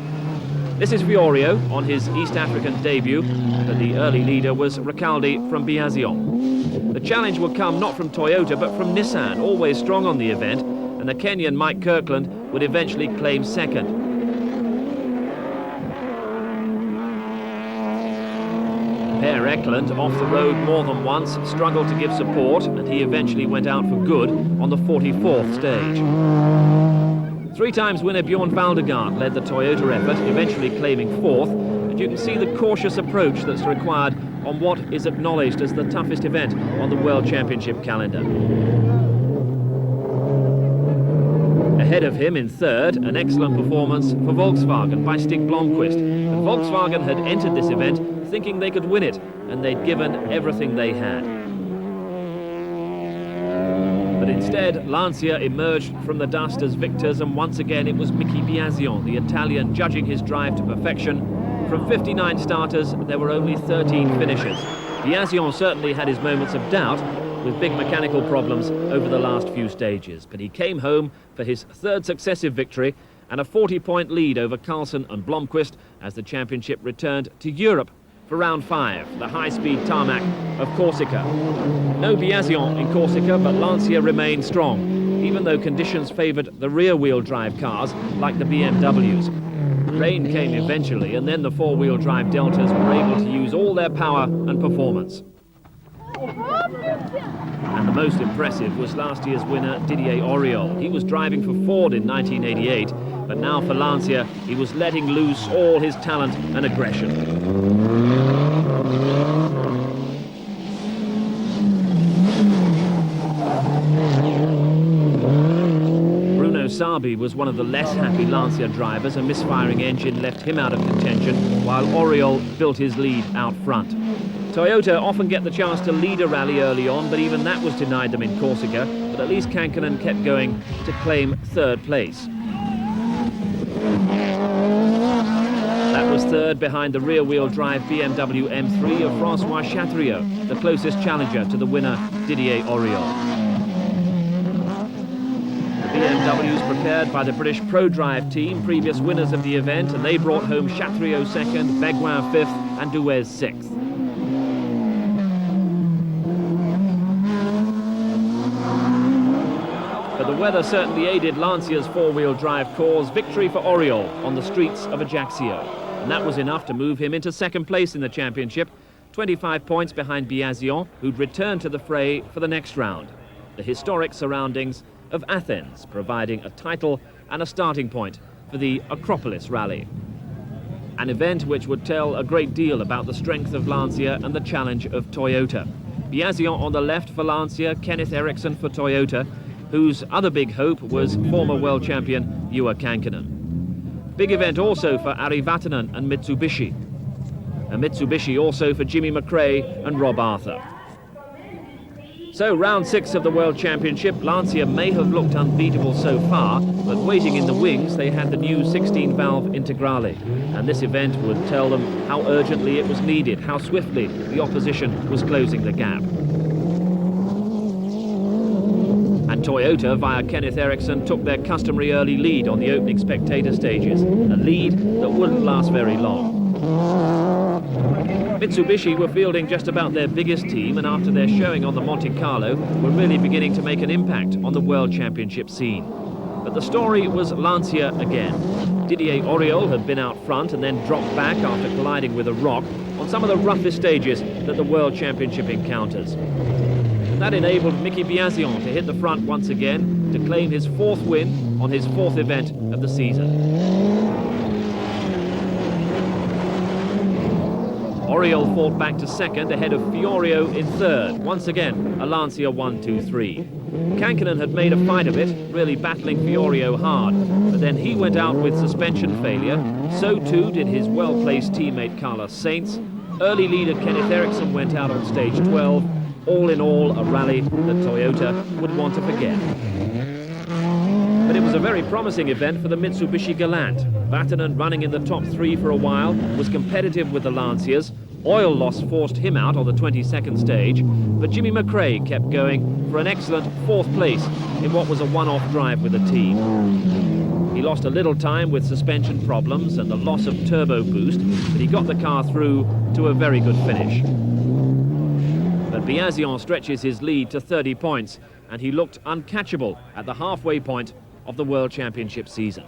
This is Fiorio on his East African debut, but the early leader was Recalde from Biasion. The challenge would come not from Toyota but from Nissan, always strong on the event, and the Kenyan Mike Kirkland would eventually claim 2nd. Per Eklund, off the road more than once, struggled to give support, and he eventually went out for good on the 44th stage. 3 times winner Bjorn Valdegaard led the Toyota effort, eventually claiming 4th, and you can see the cautious approach that's required on what is acknowledged as the toughest event on the World Championship calendar. Ahead of him in 3rd, an excellent performance for Volkswagen by Stig Blomqvist. And Volkswagen had entered this event thinking they could win it, and they'd given everything they had. But instead, Lancia emerged from the dust as victors, and once again it was Mickey Biasion, the Italian, judging his drive to perfection, From 59 starters, there were only 13 finishers. Biasion certainly had his moments of doubt, with big mechanical problems over the last few stages, but he came home for his third successive victory and a 40-point lead over Carlsen and Blomqvist as the championship returned to Europe for round 5, the high-speed tarmac of Corsica. No Biasion in Corsica, but Lancia remained strong, even though conditions favoured the rear-wheel drive cars like the BMWs. Rain came eventually, and then the four-wheel drive Deltas were able to use all their power and performance. And the most impressive was last year's winner, Didier Auriol. He was driving for Ford in 1988, but now for Lancia, he was letting loose all his talent and aggression. Bruno Sabi was one of the less happy Lancia drivers. A misfiring engine left him out of contention, while Auriol built his lead out front. Toyota often get the chance to lead a rally early on, but even that was denied them in Corsica. But at least Kankkunen kept going to claim third place. That was third behind the rear-wheel drive BMW M3 of Francois Chatriot, the closest challenger to the winner Didier Auriol. The BMWs prepared by the British ProDrive team, previous winners of the event, and they brought home Chatriot second, Beguin fifth and Duez sixth. But the weather certainly aided Lancia's four-wheel drive cause. Victory for Auriol on the streets of Ajaccio. And that was enough to move him into second place in the championship, 25 points behind Biasion, who'd returned to the fray for the next round. The historic surroundings of Athens, providing a title and a starting point for the Acropolis Rally. An event which would tell a great deal about the strength of Lancia and the challenge of Toyota. Biasion on the left for Lancia, Kenneth Eriksson for Toyota, whose other big hope was former world champion Juha Kankkunen. Big event also for Ari Vatanen and Mitsubishi. And Mitsubishi also for Jimmy McRae and Rob Arthur. So round 6 of the World Championship, Lancia may have looked unbeatable so far, but waiting in the wings they had the new 16-valve Integrale, and this event would tell them how urgently it was needed, how swiftly the opposition was closing the gap. And Toyota, via Kenneth Eriksson, took their customary early lead on the opening spectator stages, a lead that wouldn't last very long. Mitsubishi were fielding just about their biggest team, and after their showing on the Monte Carlo, were really beginning to make an impact on the World Championship scene. But the story was Lancia again. Didier Auriol had been out front and then dropped back after colliding with a rock on some of the roughest stages that the World Championship encounters. That enabled Mickey Biasion to hit the front once again to claim his 4th win on his 4th event of the season. Auriol fought back to second ahead of Fiorio in third. Once again, a Lancia 1-2-3. Kankkunen had made a fight of it, really battling Fiorio hard, but then he went out with suspension failure. So too did his well-placed teammate Carlos Sainz. Early leader Kenneth Eriksson went out on stage 12. All in all, a rally that Toyota would want to forget. But it was a very promising event for the Mitsubishi Galant. Vatanen, running in the top 3 for a while, was competitive with the Lancias. Oil loss forced him out on the 22nd stage, but Jimmy McRae kept going for an excellent 4th place in what was a one-off drive with the team. He lost a little time with suspension problems and the loss of turbo boost, but he got the car through to a very good finish. But Biasion stretches his lead to 30 points, and he looked uncatchable at the halfway point of the World Championship season.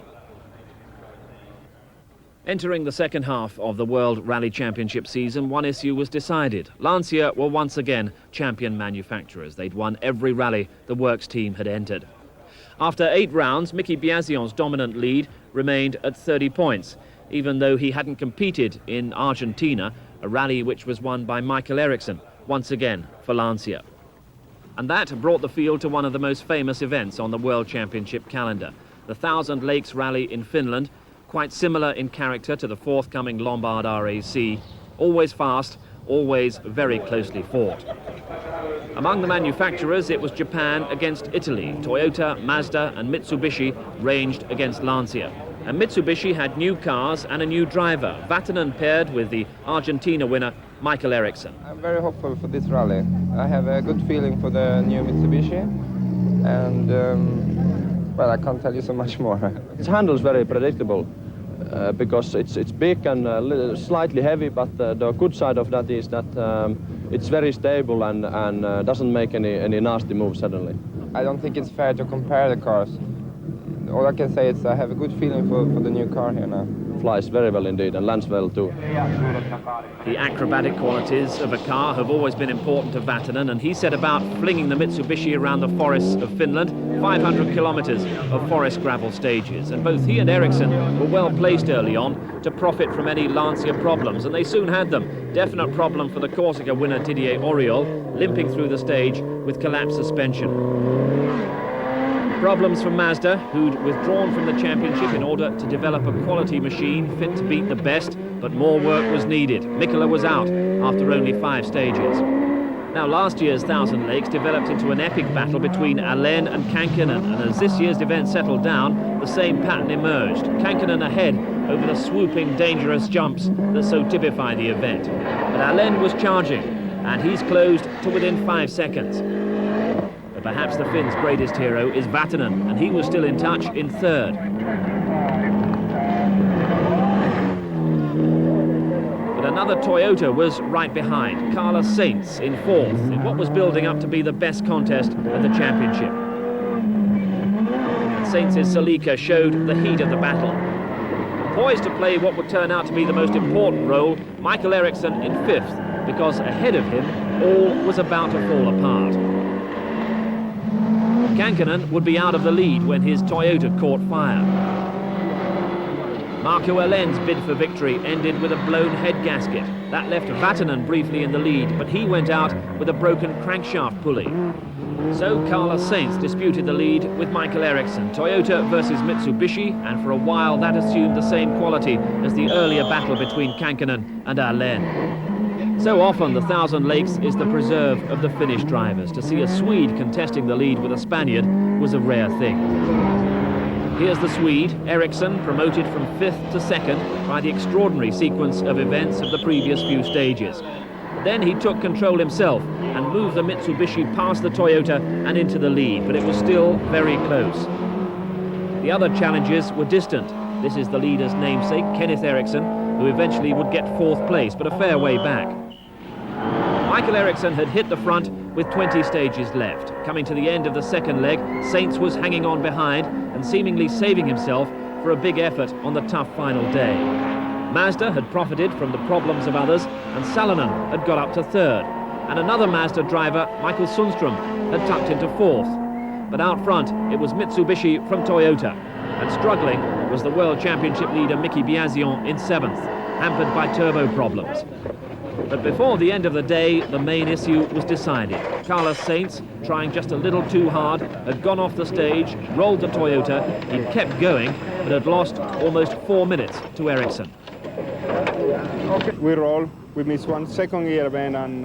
Entering the second half of the World Rally Championship season, one issue was decided. Lancia were once again champion manufacturers. They'd won every rally the Works team had entered. After 8 rounds, Mickey Biasion's dominant lead remained at 30 points, even though he hadn't competed in Argentina, a rally which was won by Michael Eriksson, once again for Lancia. And that brought the field to one of the most famous events on the World Championship calendar, the Thousand Lakes Rally in Finland, quite similar in character to the forthcoming Lombard RAC, always fast, always very closely fought. Among the manufacturers, it was Japan against Italy. Toyota, Mazda and Mitsubishi ranged against Lancia. And Mitsubishi had new cars and a new driver. Vatanen paired with the Argentina winner, Michael Eriksson. I'm very hopeful for this rally. I have a good feeling for the new Mitsubishi, and well, I can't tell you so much more. Its handle is very predictable because it's big and slightly heavy, but the good side of that is that it's very stable and doesn't make any nasty moves suddenly. I don't think it's fair to compare the cars. All I can say is I have a good feeling for the new car here now. Flies very well indeed and lands well too. The acrobatic qualities of a car have always been important to Vatanen, and he set about flinging the Mitsubishi around the forests of Finland, 500 kilometers of forest gravel stages. And both he and Eriksson were well placed early on to profit from any Lancia problems, and they soon had them. Definite problem for the Corsica winner Didier Auriol, limping through the stage with collapsed suspension. Problems for Mazda, who'd withdrawn from the championship in order to develop a quality machine fit to beat the best, but more work was needed. Mikkola was out after only 5 stages. Now, last year's Thousand Lakes developed into an epic battle between Alain and Kankkunen, and as this year's event settled down, the same pattern emerged. Kankkunen ahead over the swooping, dangerous jumps that so typify the event. But Alain was charging, and he's closed to within 5 seconds. Perhaps the Finn's greatest hero is Vatanen, and he was still in touch in 3rd. But another Toyota was right behind, Carlos Sainz in 4th, in what was building up to be the best contest of the championship. And Sainz's Celica showed the heat of the battle. Poised to play what would turn out to be the most important role, Michael Eriksson in 5th, because ahead of him, all was about to fall apart. Kankkunen would be out of the lead when his Toyota caught fire. Marco Alain's bid for victory ended with a blown head gasket. That left Vatanen briefly in the lead, but he went out with a broken crankshaft pulley. So Carlos Sainz disputed the lead with Michael Eriksson. Toyota versus Mitsubishi, and for a while that assumed the same quality as the earlier battle between Kankkunen and Alain. So often the Thousand Lakes is the preserve of the Finnish drivers. To see a Swede contesting the lead with a Spaniard was a rare thing. Here's the Swede, Eriksson, promoted from 5th to 2nd by the extraordinary sequence of events of the previous few stages. Then he took control himself and moved the Mitsubishi past the Toyota and into the lead, but it was still very close. The other challenges were distant. This is the leader's namesake, Kenneth Eriksson, who eventually would get 4th place, but a fair way back. Michael Eriksson had hit the front with 20 stages left. Coming to the end of the 2nd leg, Sainz was hanging on behind and seemingly saving himself for a big effort on the tough final day. Mazda had profited from the problems of others, and Salonen had got up to 3rd. And another Mazda driver, Michael Sundström, had tucked into 4th. But out front, it was Mitsubishi from Toyota. And struggling was the World Championship leader Mickey Biasion in 7th, hampered by turbo problems. But before the end of the day, the main issue was decided. Carlos Sainz, trying just a little too hard, had gone off the stage, rolled the Toyota. He'd kept going, but had lost almost 4 minutes to Eriksson. We roll. We missed 1 second gear then, and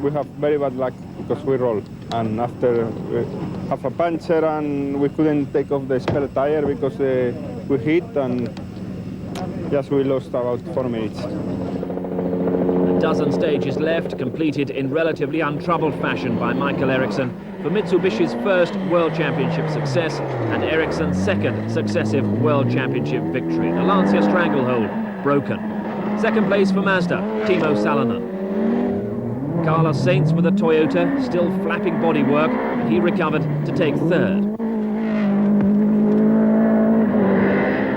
we have very bad luck because we roll. And after we have a puncture, and we couldn't take off the spare tire because we hit, and yes, we lost about 4 minutes. A dozen stages left, completed in relatively untroubled fashion by Michael Eriksson for Mitsubishi's first World Championship success and Eriksson's 2nd successive World Championship victory. The Lancia stranglehold broken. 2nd place for Mazda, Timo Salonen. Carlos Sainz with a Toyota, still flapping bodywork, and he recovered to take 3rd.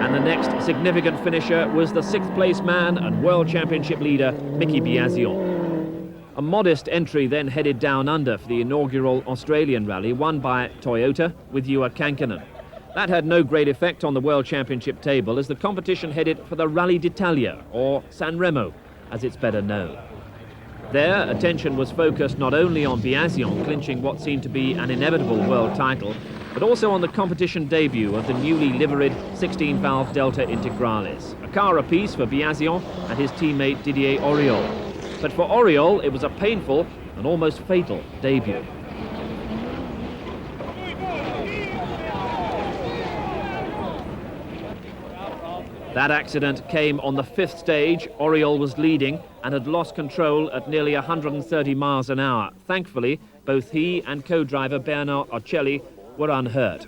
And the next significant finisher was the 6th place man and World Championship leader, Mickey Biasion. A modest entry then headed down under for the inaugural Australian rally, won by Toyota with Juha Kankkunen. That had no great effect on the World Championship table as the competition headed for the Rally d'Italia, or San Remo, as it's better known. There, attention was focused not only on Biasion clinching what seemed to be an inevitable world title, but also on the competition debut of the newly liveried 16-valve Delta Integralis. A car apiece for Biasion and his teammate Didier Auriol. But for Auriol, it was a painful and almost fatal debut. That accident came on the 5th stage. Oriol was leading and had lost control at nearly 130 miles an hour. Thankfully, both he and co-driver Bernard Ocelli were unhurt.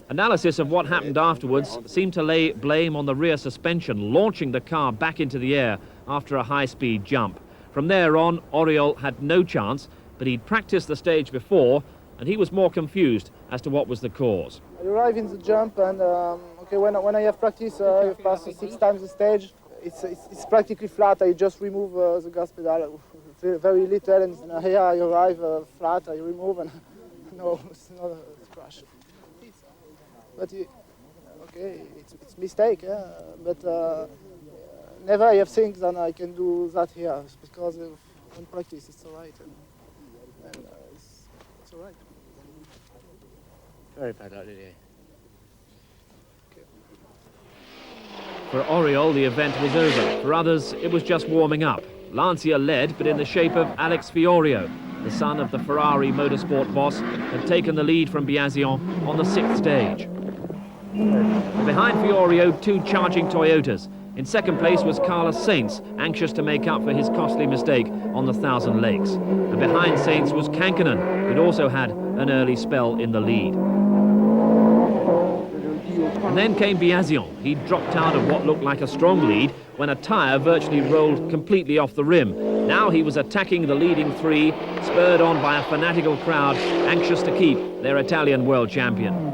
Analysis of what happened afterwards seemed to lay blame on the rear suspension, launching the car back into the air after a high-speed jump. From there on, Oriol had no chance, but he'd practiced the stage before, and he was more confused as to what was the cause. I arrive in the jump, and okay, when I have practice, I've passed 6 times the stage. It's practically flat. I just remove the gas pedal, very little, and here I arrive flat. I remove, and no, it's not a crash. But okay, it's mistake, yeah. But never I have things, and I can do that here because in practice it's all right, and it's all right. Very bad luck, Didier. For Oriol, the event was over. For others, it was just warming up. Lancia led, but in the shape of Alex Fiorio. The son of the Ferrari motorsport boss had taken the lead from Biasion on the 6th stage. Behind Fiorio, 2 charging Toyotas. In second place was Carlos Sainz, anxious to make up for his costly mistake on the Thousand Lakes. And behind Sainz was Kankkunen, who'd also had an early spell in the lead. And then came Biasion. He dropped out of what looked like a strong lead when a tyre virtually rolled completely off the rim. Now he was attacking the leading 3, spurred on by a fanatical crowd, anxious to keep their Italian world champion.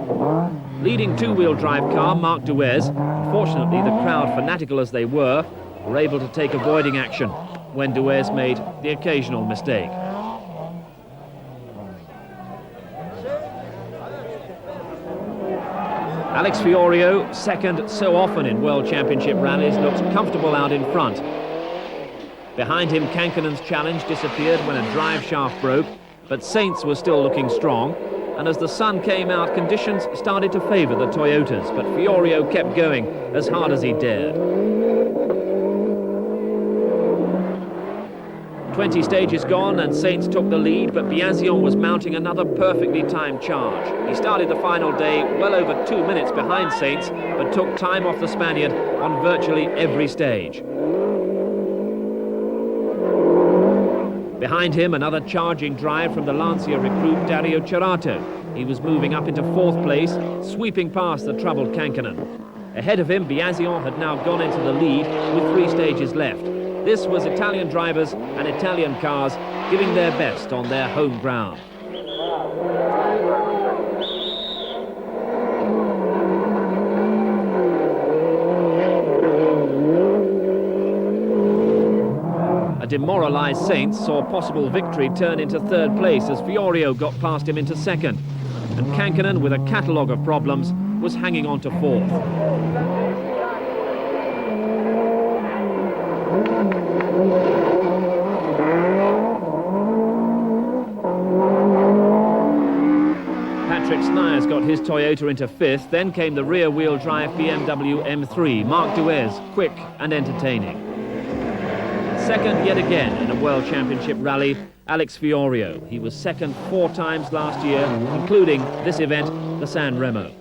Leading 2-wheel drive car, Marc Duez. Unfortunately, the crowd, fanatical as they were able to take avoiding action when Duez made the occasional mistake. Alex Fiorio, second so often in World Championship rallies, looks comfortable out in front. Behind him, Kankkunen's challenge disappeared when a drive shaft broke, but Sainz was still looking strong. And as the sun came out, conditions started to favour the Toyotas, but Fiorio kept going as hard as he dared. 20 stages gone and Sainz took the lead, but Biasion was mounting another perfectly timed charge. He started the final day well over 2 minutes behind Sainz, but took time off the Spaniard on virtually every stage. Behind him, another charging drive from the Lancia recruit Dario Cerato. He was moving up into 4th place, sweeping past the troubled Kankkunen. Ahead of him, Biasion had now gone into the lead with 3 stages left. This was Italian drivers and Italian cars giving their best on their home ground. A demoralised Sainz saw possible victory turn into 3rd place as Fiorio got past him into 2nd. And Kankkunen, with a catalogue of problems, was hanging on to 4th. Patrick Snyers got his Toyota into 5th, then came the rear-wheel drive BMW M3, Marc Duez, quick and entertaining. Second yet again in a World Championship rally, Alex Fiorio. He was second 4 times last year, including this event, the San Remo.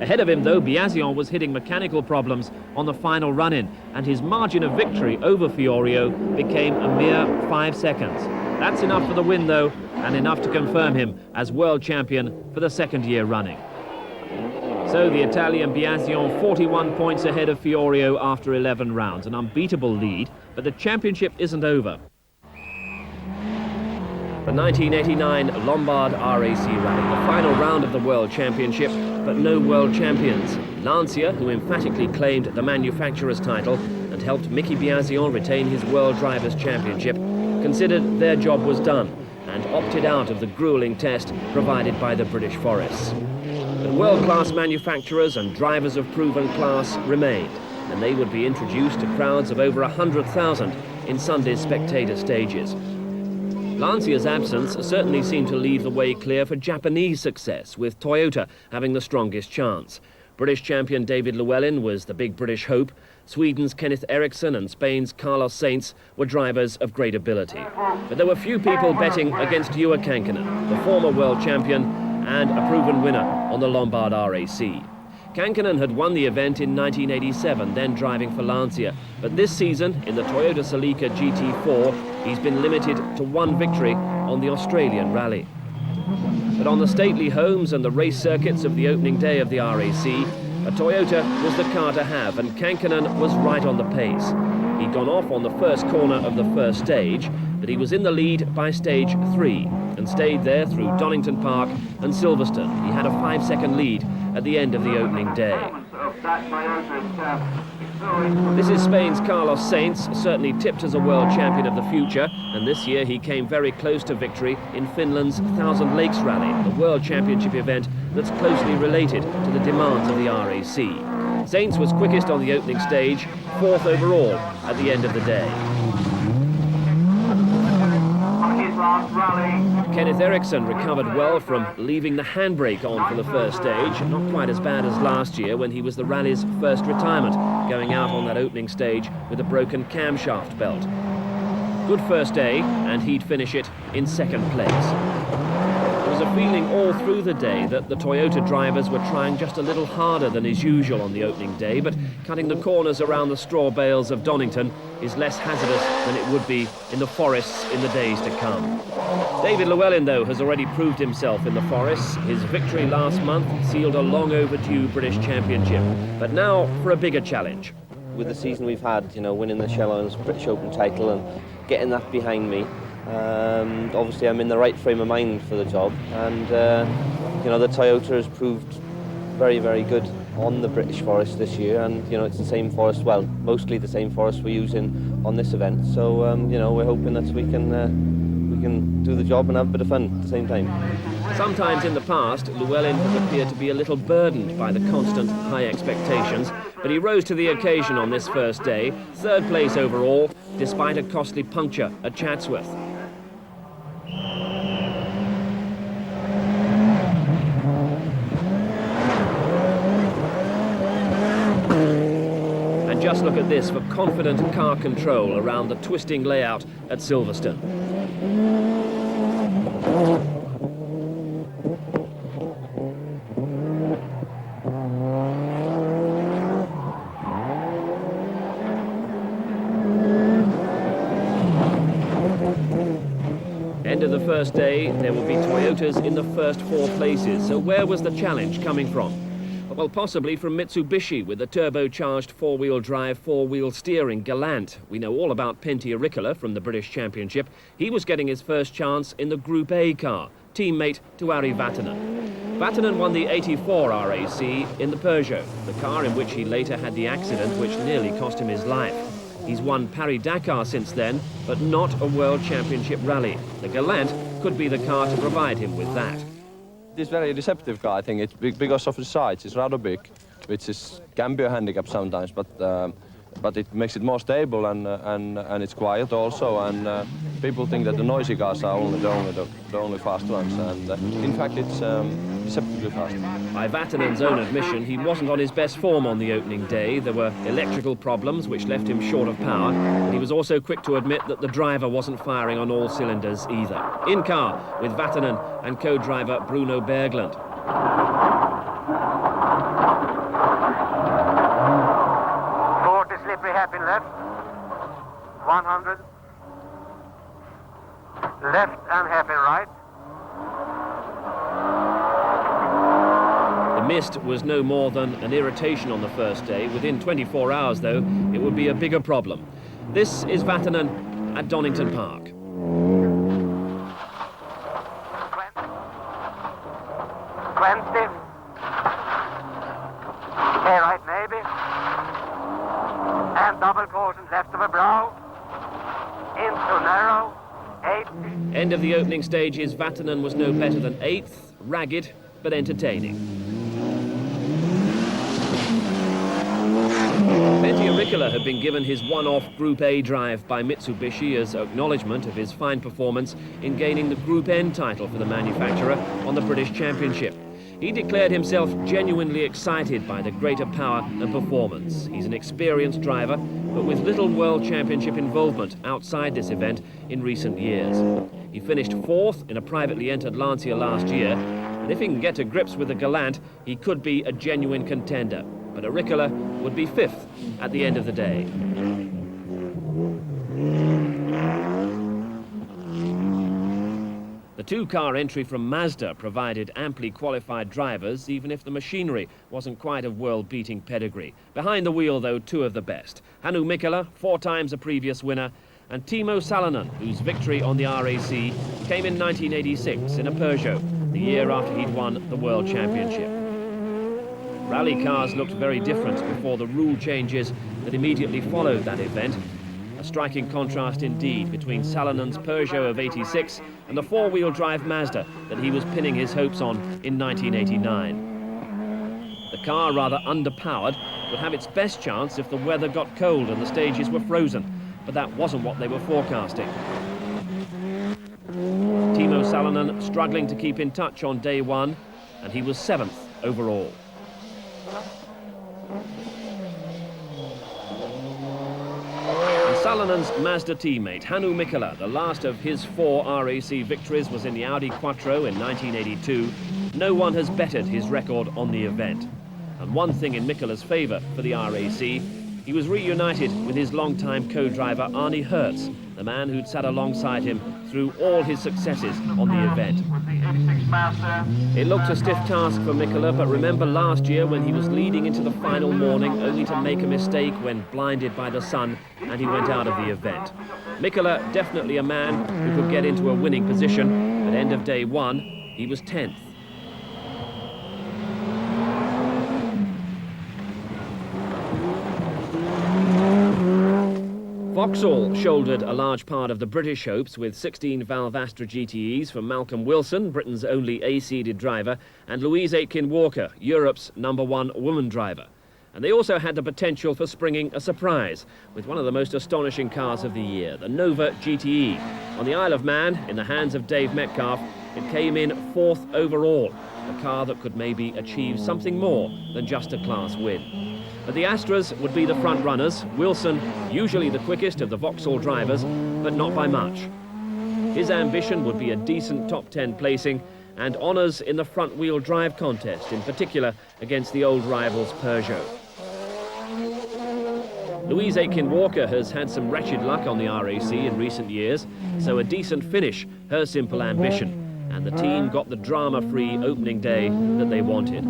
Ahead of him, though, Biasion was hitting mechanical problems on the final run-in, and his margin of victory over Fiorio became a mere 5 seconds. That's enough for the win, though, and enough to confirm him as world champion for the 2nd year running. So the Italian Biasion 41 points ahead of Fiorio after 11 rounds, an unbeatable lead, but the championship isn't over. The 1989 Lombard RAC Rally, the final round of the World Championship, but no world champions. Lancia, who emphatically claimed the manufacturer's title and helped Mickey Biasion retain his World Drivers' Championship, considered their job was done and opted out of the grueling test provided by the British forests. But world-class manufacturers and drivers of proven class remained, and they would be introduced to crowds of over 100,000 in Sunday's spectator stages. Lancia's absence certainly seemed to leave the way clear for Japanese success, with Toyota having the strongest chance. British champion David Llewellyn was the big British hope. Sweden's Kenneth Eriksson and Spain's Carlos Sainz were drivers of great ability. But there were few people betting against Juha Kankkunen, the former world champion and a proven winner on the Lombard RAC. Kankkunen had won the event in 1987, then driving for Lancia. But this season, in the Toyota Celica GT4, he's been limited to one victory on the Australian Rally. But on the stately homes and the race circuits of the opening day of the RAC, a Toyota was the car to have, and Kankkunen was right on the pace. He'd gone off on the first corner of the first stage, but he was in the lead by stage 3 and stayed there through Donington Park and Silverstone. He had a 5-second lead at the end of the opening day. This is Spain's Carlos Sainz, certainly tipped as a world champion of the future, and this year he came very close to victory in Finland's Thousand Lakes Rally, the world championship event that's closely related to the demands of the RAC. Sainz was quickest on the opening stage, 4th overall at the end of the day. Kenneth Eriksson recovered well from leaving the handbrake on for the first stage, not quite as bad as last year when he was the rally's first retirement, going out on that opening stage with a broken camshaft belt. Good first day, and he'd finish it in 2nd place. There was a feeling all through the day that the Toyota drivers were trying just a little harder than is usual on the opening day, but cutting the corners around the straw bales of Donington is less hazardous than it would be in the forests in the days to come. David Llewellyn, though, has already proved himself in the forests. His victory last month sealed a long overdue British Championship, but now for a bigger challenge. With the season we've had, you know, winning the Shell British Open title and getting that behind me, obviously I'm in the right frame of mind for the job, and you know, the Toyota has proved very, very good on the British forest this year, and you know, it's the same forest, well, mostly the same forest we're using on this event, so you know, we're hoping that we can do the job and have a bit of fun at the same time. Sometimes in the past, Llewellyn has appeared to be a little burdened by the constant high expectations, but he rose to the occasion on this first day, 3rd place overall, despite a costly puncture at Chatsworth. And just look at this for confident car control around the twisting layout at Silverstone. End of the first day, there will be Toyotas in the first 4 places, so where was the challenge coming from? Well, possibly from Mitsubishi with the turbocharged 4-wheel drive, 4-wheel steering Galant. We know all about Pentti Ricola from the British Championship. He was getting his first chance in the Group A car, teammate to Ari Vatanen. Vatanen won the '84 RAC in the Peugeot, the car in which he later had the accident which nearly cost him his life. He's won Paris-Dakar since then, but not a World Championship rally. The Galant could be the car to provide him with that. This very receptive car, I think it's big because of the size. It's rather big, which can be a handicap sometimes, but it makes it more stable and it's quiet also. And people think that the noisy cars are the only fast ones, and in fact it's deceptively fast. By Vatanen's own admission, he wasn't on his best form on the opening day. There were electrical problems which left him short of power. And he was also quick to admit that the driver wasn't firing on all cylinders either. In car with Vatanen and co-driver Bruno Berglund. Slippery hairpin left, 100, left and hairpin right. The mist was no more than an irritation on the first day. Within 24 hours, though, it would be a bigger problem. This is Vatanen at Donington Park. 20. Okay, right, maybe. And double caution left of a brow. Into narrow. 8. End of the opening stages, Vatanen was no better than 8th, ragged but entertaining. Pentti Ricola had been given his one-off Group A drive by Mitsubishi as acknowledgement of his fine performance in gaining the Group N title for the manufacturer on the British Championship. He declared himself genuinely excited by the greater power and performance. He's an experienced driver, but with little World Championship involvement outside this event in recent years. He finished 4th in a privately entered Lancia last year, And if he can get to grips with the Galant, he could be a genuine contender. But Auricola would be 5th at the end of the day. The two-car entry from Mazda provided amply qualified drivers, even if the machinery wasn't quite of world-beating pedigree. Behind the wheel, though, 2 of the best. Hannu Mikkola, 4 times a previous winner, and Timo Salonen, whose victory on the RAC came in 1986 in a Peugeot, the year after he'd won the World Championship. Rally cars looked very different before the rule changes that immediately followed that event. A striking contrast indeed between Salonen's Peugeot of '86 and the four-wheel drive Mazda that he was pinning his hopes on in 1989. The car, rather underpowered, would have its best chance if the weather got cold and the stages were frozen, but that wasn't what they were forecasting. Timo Salonen struggling to keep in touch on day 1, and he was 7th overall. Salonen's Mazda teammate, Hannu Mikkola, the last of his 4 RAC victories was in the Audi Quattro in 1982. No one has bettered his record on the event. And one thing in Mikkola's favour for the RAC, he was reunited with his longtime co-driver Arne Hertz, the man who'd sat alongside him through all his successes on the event. It looked a stiff task for Mikkola, but remember last year when he was leading into the final morning only to make a mistake when blinded by the sun and he went out of the event. Mikkola, definitely a man who could get into a winning position. At end of day 1, he was 10th. Vauxhall shouldered a large part of the British hopes with 16-valve Astra GTEs from Malcolm Wilson, Britain's only A-seeded driver, and Louise Aitken-Walker, Europe's #1 woman driver. And they also had the potential for springing a surprise with one of the most astonishing cars of the year, the Nova GTE. On the Isle of Man, in the hands of Dave Metcalfe, it came in 4th overall, a car that could maybe achieve something more than just a class win. But the Astras would be the front runners. Wilson, usually the quickest of the Vauxhall drivers, but not by much. His ambition would be a decent top 10 placing and honours in the front-wheel drive contest, in particular against the old rivals Peugeot. Louise Aitken-Walker has had some wretched luck on the RAC in recent years, so a decent finish, her simple ambition, and the team got the drama-free opening day that they wanted.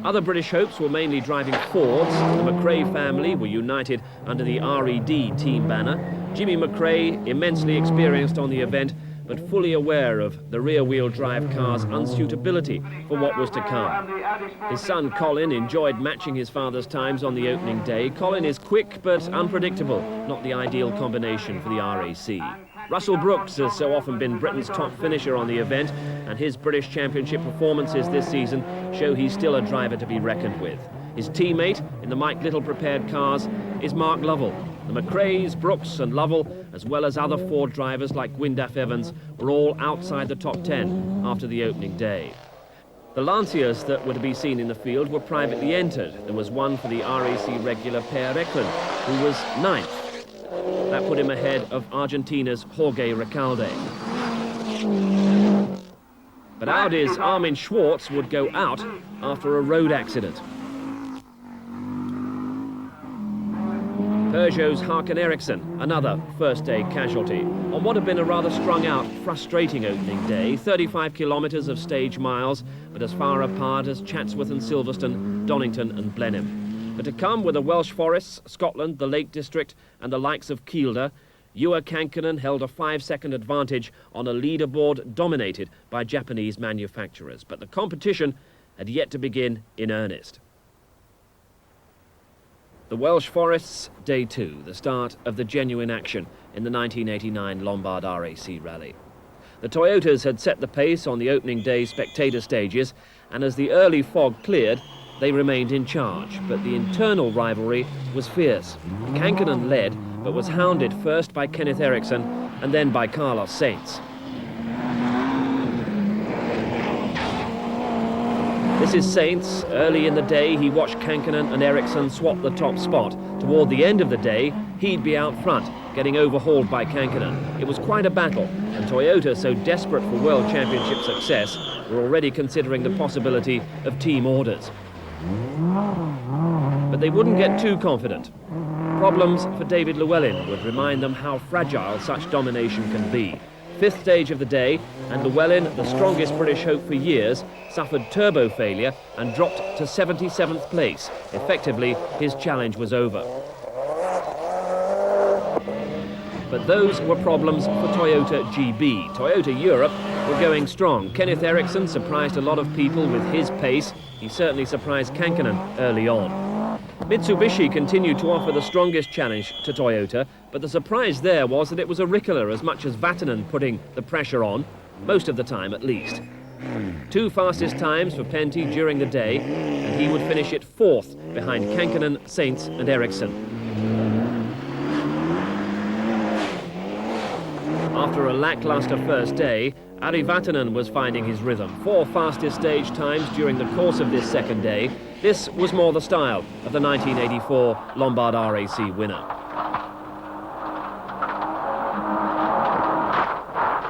Other British hopes were mainly driving Fords. The McRae family were united under the RED team banner. Jimmy McRae, immensely experienced on the event, but fully aware of the rear-wheel drive car's unsuitability for what was to come. His son Colin enjoyed matching his father's times on the opening day. Colin is quick but unpredictable, not the ideal combination for the RAC. Russell Brooks has so often been Britain's top finisher on the event, and his British Championship performances this season show he's still a driver to be reckoned with. His teammate in the Mike Little prepared cars is Mark Lovell. The McRaes, Brooks and Lovell, as well as other Ford drivers like Gwyndaf Evans, were all outside the top 10 after the opening day. The Lanciers that were to be seen in the field were privately entered. There was one for the RAC regular Per Eklund, who was 9th. That put him ahead of Argentina's Jorge Recalde. But Audi's Armin Schwartz would go out after a road accident. Peugeot's Hakan Eriksson, another first-day casualty, on what had been a rather strung-out, frustrating opening day. 35 kilometres of stage miles, but as far apart as Chatsworth and Silverstone, Donington and Blenheim. But to come were the Welsh Forests, Scotland, the Lake District and the likes of Kielder. Ewa Kankkunen held a 5-second advantage on a leaderboard dominated by Japanese manufacturers. But the competition had yet to begin in earnest. The Welsh Forests, day 2, the start of the genuine action in the 1989 Lombard RAC Rally. The Toyotas had set the pace on the opening day spectator stages, and as the early fog cleared, they remained in charge, but the internal rivalry was fierce. Kankkunen led, but was hounded first by Kenneth Eriksson and then by Carlos Sainz. This is Sainz. Early in the day, he watched Kankkunen and Eriksson swap the top spot. Toward the end of the day, he'd be out front, getting overhauled by Kankkunen. It was quite a battle, and Toyota, so desperate for World Championship success, were already considering the possibility of team orders. But they wouldn't get too confident. Problems for David Llewellyn would remind them how fragile such domination can be. Fifth stage of the day, and Llewellyn, the strongest British hope for years, suffered turbo failure and dropped to 77th place. Effectively, his challenge was over. But those were problems for Toyota GB. Toyota Europe were going strong. Kenneth Eriksson surprised a lot of people with his pace. He certainly surprised Kankkunen early on. Mitsubishi continued to offer the strongest challenge to Toyota, but the surprise there was that it was a Rickola as much as Vatanen putting the pressure on, most of the time at least. Two fastest times for Penty during the day, and he would finish it fourth behind Kankkunen, Sainz and Eriksson. After a lackluster first day, Ari Vatanen was finding his rhythm. 4 fastest stage times during the course of this second day. This was more the style of the 1984 Lombard RAC winner.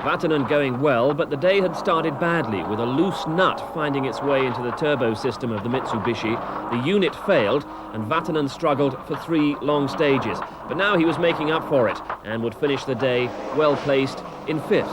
Vatanen going well, but the day had started badly, with a loose nut finding its way into the turbo system of the Mitsubishi. The unit failed, and Vatanen struggled for 3 long stages. But now he was making up for it, and would finish the day well placed in 5th.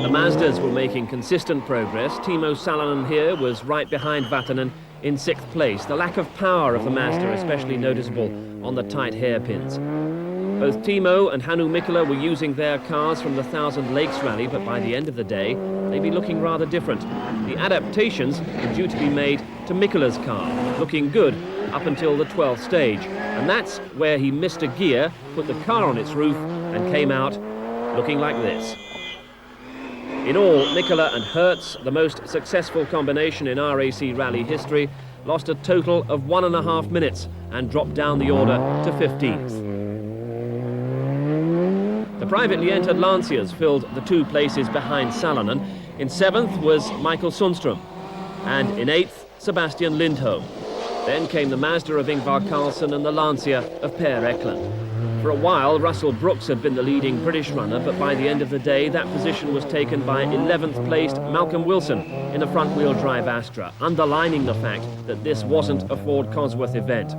The Mazdas were making consistent progress. Timo Salonen here was right behind Vatanen in 6th place. The lack of power of the Mazda especially noticeable on the tight hairpins. Both Timo and Hannu Mikkola were using their cars from the Thousand Lakes Rally, but by the end of the day, they'd be looking rather different. The adaptations were due to be made to Mikkola's car, looking good up until the 12th stage. And that's where he missed a gear, put the car on its roof, and came out looking like this. In all, Mikkola and Hertz, the most successful combination in RAC rally history, lost a total of 1.5 minutes and dropped down the order to 15th. The privately entered Lancias filled the 2 places behind Salonen. In 7th was Michael Sundström, and in 8th, Sebastian Lindholm. Then came the Mazda of Ingvar Carlsson and the Lancia of Per Eklund. For a while, Russell Brooks had been the leading British runner, but by the end of the day, that position was taken by 11th placed Malcolm Wilson in a front-wheel drive Astra, underlining the fact that this wasn't a Ford Cosworth event.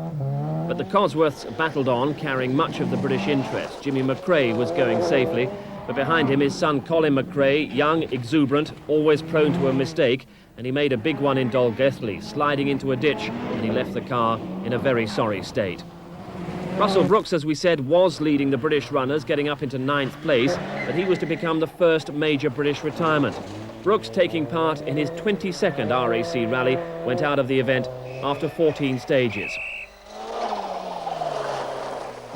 But the Cosworths battled on, carrying much of the British interest. Jimmy McRae was going safely, but behind him his son Colin McRae, young, exuberant, always prone to a mistake, and he made a big one in Dolgethley, sliding into a ditch, and he left the car in a very sorry state. Russell Brooks, as we said, was leading the British runners, getting up into 9th place, but he was to become the first major British retirement. Brooks, taking part in his 22nd RAC rally, went out of the event after 14 stages.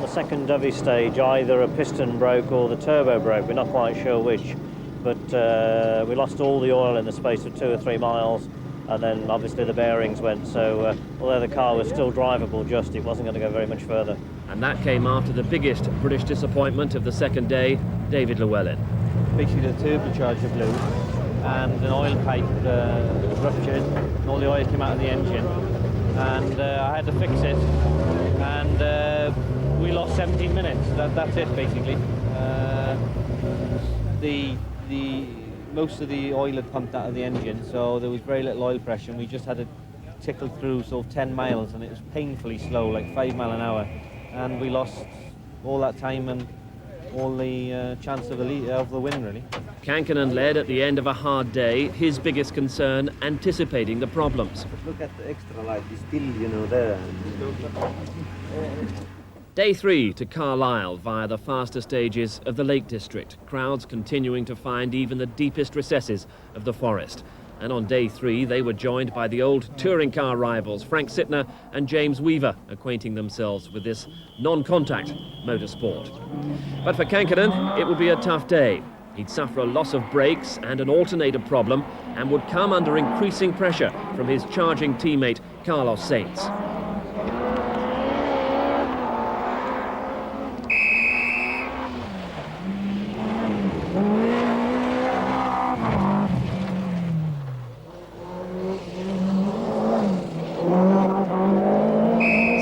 The second Dovey stage, either a piston broke or the turbo broke, we're not quite sure which, but we lost all the oil in the space of 2 or 3 miles, and then obviously the bearings went, so although the car was still drivable, just it wasn't going to go very much further. And that came after the biggest British disappointment of the second day, David Llewellyn. Basically the turbocharger blew and an oil pipe was ruptured and all the oil came out of the engine, and I had to fix it, and we lost 17 minutes. That's it basically. Most of the oil had pumped out of the engine, so there was very little oil pressure, and we just had to tickle through sort of 10 miles, and it was painfully slow, like 5 miles an hour, and we lost all that time and all the chance of the win, really. Kankkunen led at the end of a hard day, his biggest concern anticipating the problems. Look at the extra light, it's still, there. Day 3 to Carlisle via the faster stages of the Lake District. Crowds continuing to find even the deepest recesses of the forest. And on day 3, they were joined by the old touring car rivals, Frank Sittner and James Weaver, acquainting themselves with this non-contact motorsport. But for Kankkunen, it would be a tough day. He'd suffer a loss of brakes and an alternator problem and would come under increasing pressure from his charging teammate Carlos Sainz.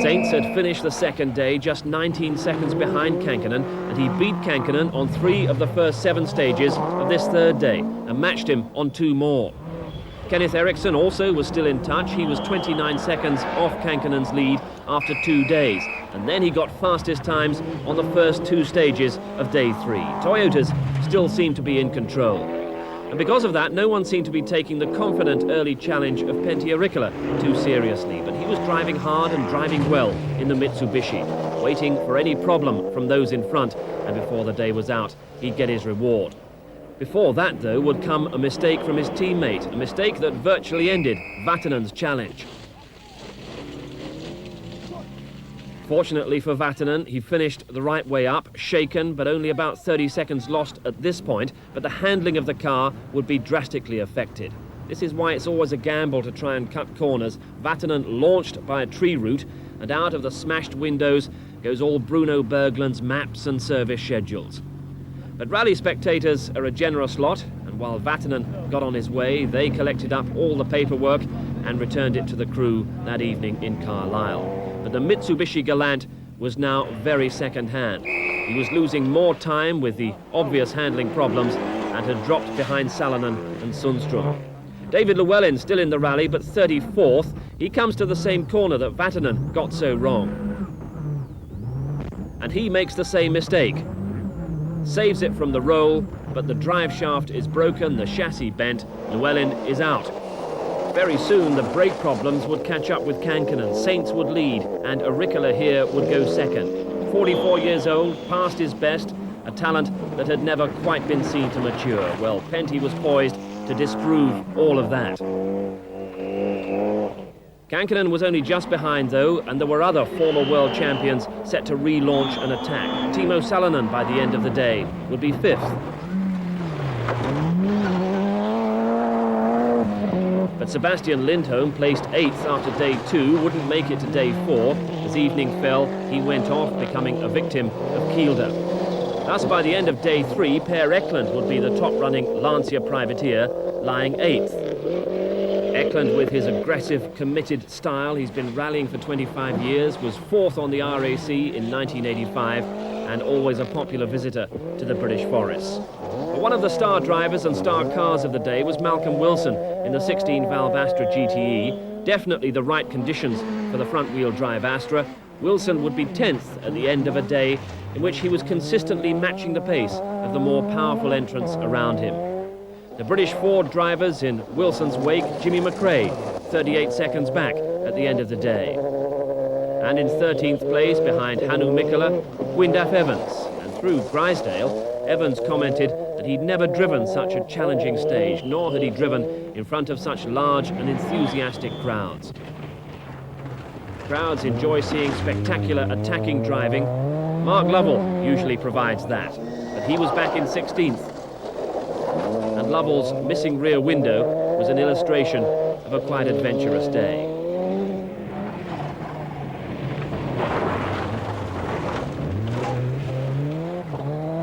Sainz had finished the second day just 19 seconds behind Kankkunen, and he beat Kankkunen on 3 of the first 7 stages of this third day and matched him on 2 more. Kenneth Eriksson also was still in touch. He was 29 seconds off Kankkunen's lead after 2 days, and then he got fastest times on the first 2 stages of day 3. Toyotas still seemed to be in control. And because of that, no one seemed to be taking the confident early challenge of Pentti Riikola too seriously. But he was driving hard and driving well in the Mitsubishi, waiting for any problem from those in front, and before the day was out, he'd get his reward. Before that, though, would come a mistake from his teammate, a mistake that virtually ended Vatanen's challenge. Fortunately for Vatanen, he finished the right way up, shaken, but only about 30 seconds lost at this point, but the handling of the car would be drastically affected. This is why it's always a gamble to try and cut corners. Vatanen launched by a tree root, and out of the smashed windows goes all Bruno Berglund's maps and service schedules. But rally spectators are a generous lot, and while Vatanen got on his way, they collected up all the paperwork and returned it to the crew that evening in Carlisle. But the Mitsubishi Galant was now very second-hand. He was losing more time with the obvious handling problems and had dropped behind Salonen and Sundström. David Llewellyn still in the rally, but 34th. He comes to the same corner that Vatanen got so wrong. And he makes the same mistake. Saves it from the roll, but the drive shaft is broken, the chassis bent. Llewellyn is out. Very soon the brake problems would catch up with Kankkunen, Sainz would lead, and Riikola here would go second. 44 years old, past his best, a talent that had never quite been seen to mature. Well, Pentti was poised to disprove all of that. Kankkunen was only just behind though, and there were other former world champions set to relaunch an attack. Timo Salonen by the end of the day would be 5th. But Sebastian Lindholm, placed 8th after day 2, wouldn't make it to day 4. As evening fell, he went off, becoming a victim of Kielder. Thus, by the end of day 3, Per Eklund would be the top-running Lancia privateer, lying 8th. Eklund, with his aggressive, committed style, he's been rallying for 25 years, was 4th on the RAC in 1985, and always a popular visitor to the British forests. But one of the star drivers and star cars of the day was Malcolm Wilson in the 16-valve Astra GTE. Definitely the right conditions for the front-wheel drive Astra. Wilson would be 10th at the end of a day in which he was consistently matching the pace of the more powerful entrants around him. The British Ford drivers in Wilson's wake, Jimmy McRae, 38 seconds back at the end of the day. And in 13th place, behind Hannu Mikkola, Gwyndaf Evans. And through Grisdale, Evans commented that he'd never driven such a challenging stage, nor had he driven in front of such large and enthusiastic crowds. Crowds enjoy seeing spectacular attacking driving. Mark Lovell usually provides that, but he was back in 16th. And Lovell's missing rear window was an illustration of a quite adventurous day.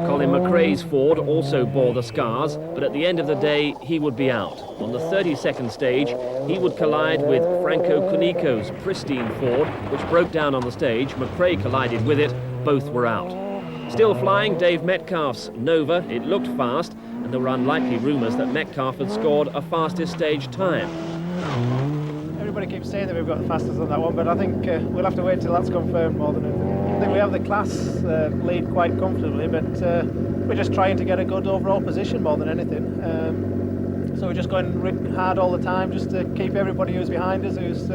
Colin McRae's Ford also bore the scars, but at the end of the day, he would be out. On the 32nd stage, he would collide with Franco Cunico's pristine Ford, which broke down on the stage. McRae collided with it. Both were out. Still flying, Dave Metcalf's Nova. It looked fast, and there were unlikely rumours that Metcalf had scored a fastest stage time. Everybody keeps saying that we've got the fastest on that one, but I think we'll have to wait till that's confirmed more than anything. I think we have the class lead quite comfortably, but we're just trying to get a good overall position more than anything. So we're just going hard all the time, just to keep everybody who's behind us, who's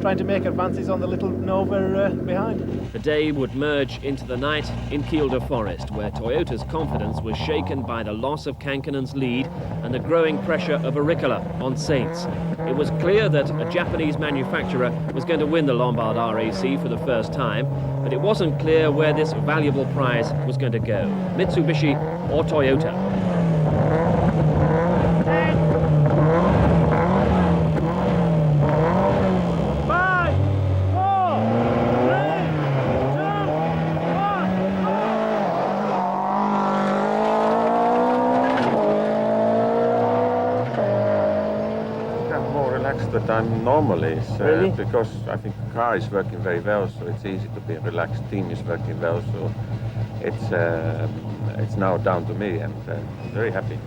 trying to make advances on the little Nova behind. The day would merge into the night in Kielder Forest, where Toyota's confidence was shaken by the loss of Kankkunen's lead and the growing pressure of Riikola on Sainz. It was clear that a Japanese manufacturer was going to win the Lombard RAC for the first time, but it wasn't clear where this valuable prize was going to go, Mitsubishi or Toyota. relaxed that I'm normally. Really? Because I think the car is working very well, so it's easy to be relaxed. Team is working well, so it's now down to me, and very happy.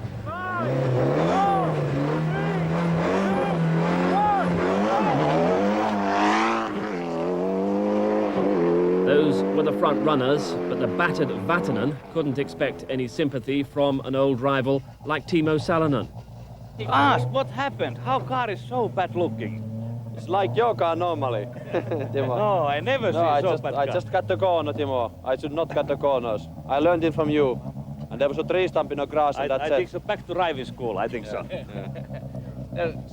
Those were the front runners, but the battered Vatanen couldn't expect any sympathy from an old rival like Timo Salonen. Ask what happened. How car is so bad looking? It's like your car normally, Timo. No, I never see so bad car. I just got the corner, Timo. I should not cut the corners. I learned it from you. And there was a tree stump in the grass, and that's it. I think so. Back to driving school, I think so.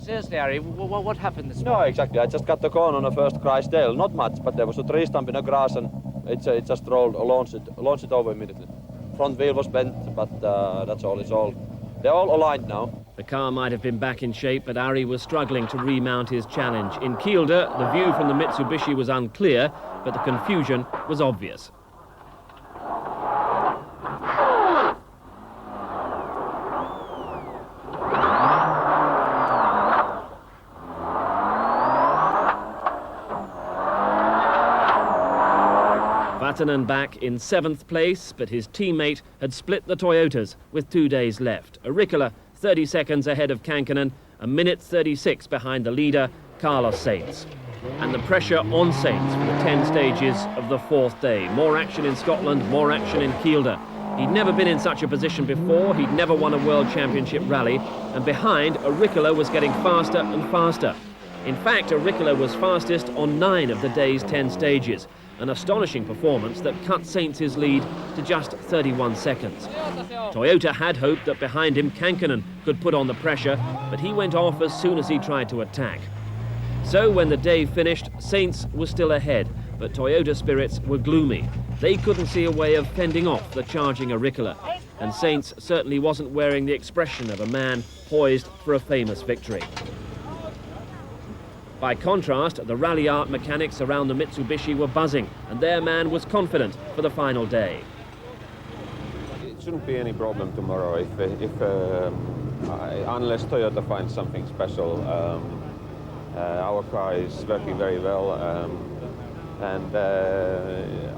Seriously, Harry, what happened this morning? No, exactly. I just got the corner on the first Chrysler. Not much, but there was a tree stump in the grass, and it just launched it over immediately. Front wheel was bent, but that's all. They're all aligned now. The car might have been back in shape, but Ari was struggling to remount his challenge. In Kielder, the view from the Mitsubishi was unclear, but the confusion was obvious. Vatanen back in 7th place, but his teammate had split the Toyotas with 2 days left. Ricola 30 seconds ahead of Kankkunen, a minute 36 behind the leader, Carlos Sainz. And the pressure on Sainz for the 10 stages of the 4th day. More action in Scotland, more action in Kielder. He'd never been in such a position before, he'd never won a World Championship rally, and behind, Ricola was getting faster and faster. In fact, Ricola was fastest on 9 of the day's 10 stages. An astonishing performance that cut Sainz's lead to just 31 seconds. Toyota had hoped that behind him Kankkunen could put on the pressure, but he went off as soon as he tried to attack. So when the day finished, Sainz was still ahead, but Toyota spirits were gloomy. They couldn't see a way of fending off the charging Ricola, and Sainz certainly wasn't wearing the expression of a man poised for a famous victory. By contrast, the rally art mechanics around the Mitsubishi were buzzing, and their man was confident for the final day. It shouldn't be any problem tomorrow unless Toyota finds something special. Our car is working very well, and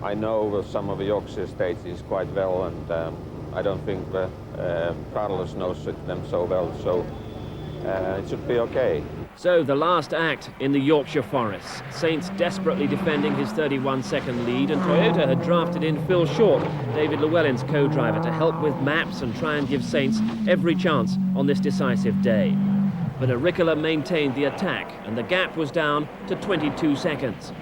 I know some of the Yorkshire stages quite well, and I don't think Carlos knows them so well, so it should be okay. So the last act in the Yorkshire forests. Sainz desperately defending his 31-second lead, and Toyota had drafted in Phil Short, David Llewellyn's co-driver, to help with maps and try and give Sainz every chance on this decisive day. But Ricola maintained the attack, and the gap was down to 22 seconds.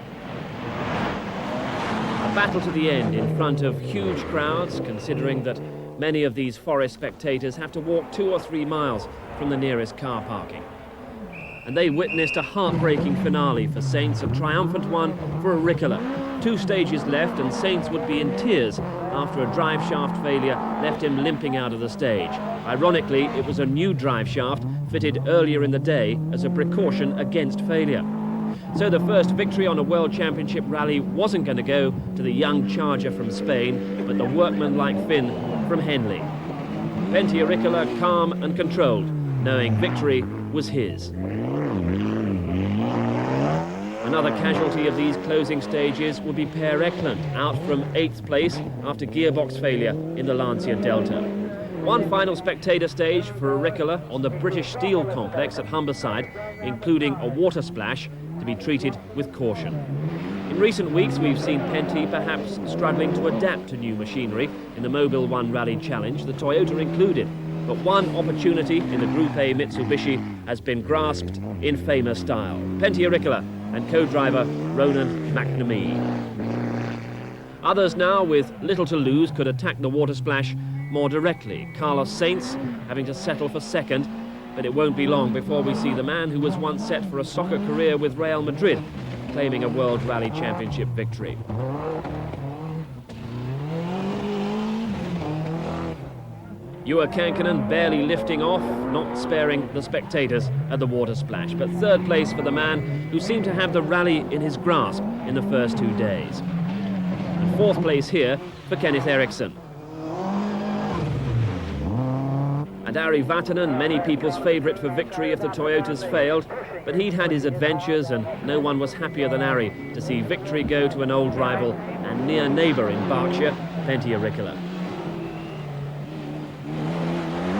A battle to the end in front of huge crowds, considering that many of these forest spectators have to walk 2 or 3 miles from the nearest car parking. And they witnessed a heartbreaking finale for Sainz, a triumphant one for Ricola. 2 stages left, and Sainz would be in tears after a drive shaft failure left him limping out of the stage. Ironically, it was a new drive shaft fitted earlier in the day as a precaution against failure. So the first victory on a World Championship rally wasn't going to go to the young charger from Spain, but the workmanlike Finn from Henley. Pentti Ricola calm and controlled, knowing victory was his. Another casualty of these closing stages would be Per Eklund, out from 8th place after gearbox failure in the Lancia Delta. One final spectator stage for Ricola on the British Steel Complex at Humberside, including a water splash to be treated with caution. In recent weeks, we've seen Pentti perhaps struggling to adapt to new machinery in the Mobile One Rally Challenge, the Toyota included. But one opportunity in the Group A Mitsubishi has been grasped in famous style. Pentti Ricola and co-driver Ronan McNamee. Others now with little to lose could attack the water splash more directly. Carlos Sainz having to settle for 2nd, but it won't be long before we see the man who was once set for a soccer career with Real Madrid claiming a World Rally Championship victory. Juha Kankkunen barely lifting off, not sparing the spectators at the water splash, but 3rd place for the man who seemed to have the rally in his grasp in the first 2 days. And 4th place here for Kenneth Eriksson. And Ari Vatanen, many people's favourite for victory if the Toyotas failed, but he'd had his adventures and no one was happier than Ari to see victory go to an old rival and near neighbour in Berkshire, Pentti Ricola.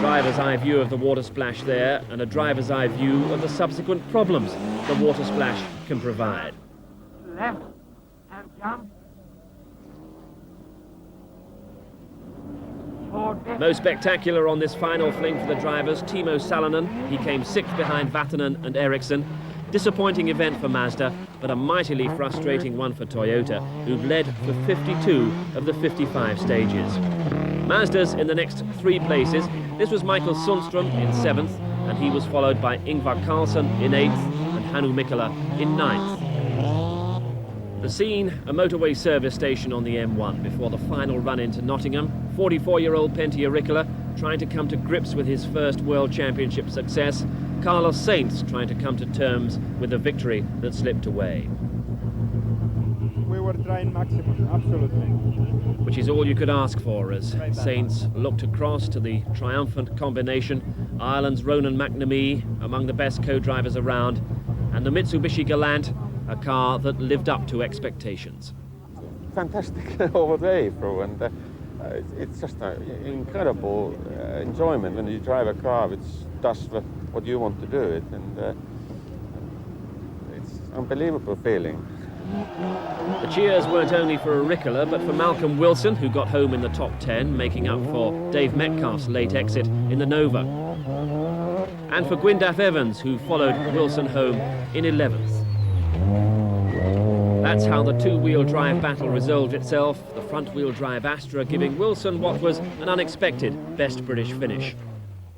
Driver's eye view of the water splash there and a driver's eye view of the subsequent problems the water splash can provide. Left and jump. Most spectacular on this final fling for the drivers, Timo Salonen. He came sixth behind Vatanen and Eriksson. Disappointing event for Mazda, but a mightily frustrating one for Toyota, who've led for 52 of the 55 stages. Mazda's in the next 3 places. This was Michael Sundström in 7th, and he was followed by Ingvar Carlsson in 8th and Hannu Mikkola in 9th. The scene, a motorway service station on the M1 before the final run into Nottingham. 44-year-old Pentti Ricola trying to come to grips with his first World Championship success. Carlos Sainz trying to come to terms with a victory that slipped away. We were trying maximum, absolutely. Which is all you could ask for as Sainz looked across to the triumphant combination. Ireland's Ronan McNamee, among the best co-drivers around, and the Mitsubishi Galant, a car that lived up to expectations. Fantastic all day through, and it's just an incredible enjoyment when you drive a car which does what you want to do it, and it's an unbelievable feeling. The cheers weren't only for Ricola, but for Malcolm Wilson, who got home in the top 10, making up for Dave Metcalf's late exit in the Nova. And for Gwyndaf Evans, who followed Wilson home in 11th. That's how the two-wheel drive battle resolved itself, the front-wheel drive Astra giving Wilson what was an unexpected best British finish.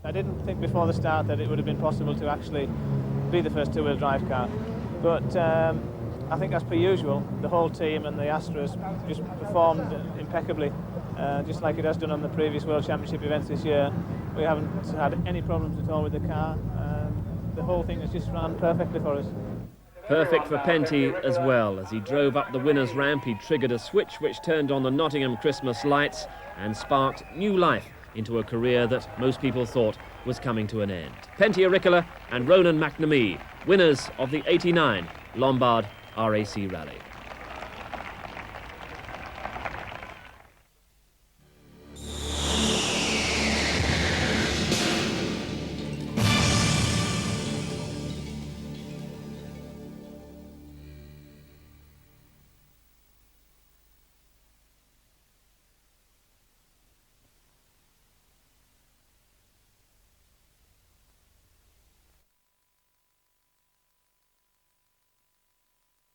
I didn't think before the start that it would have been possible to actually be the first two-wheel drive car, but I think as per usual, the whole team and the Astras just performed impeccably, just like it has done on the previous World Championship events this year. We haven't had any problems at all with the car. The whole thing has just run perfectly for us. Perfect for Pentti as well. As he drove up the winner's ramp, he triggered a switch which turned on the Nottingham Christmas lights and sparked new life into a career that most people thought was coming to an end. Pentti Ricola and Ronan McNamee, winners of the '89 Lombard RAC Rally.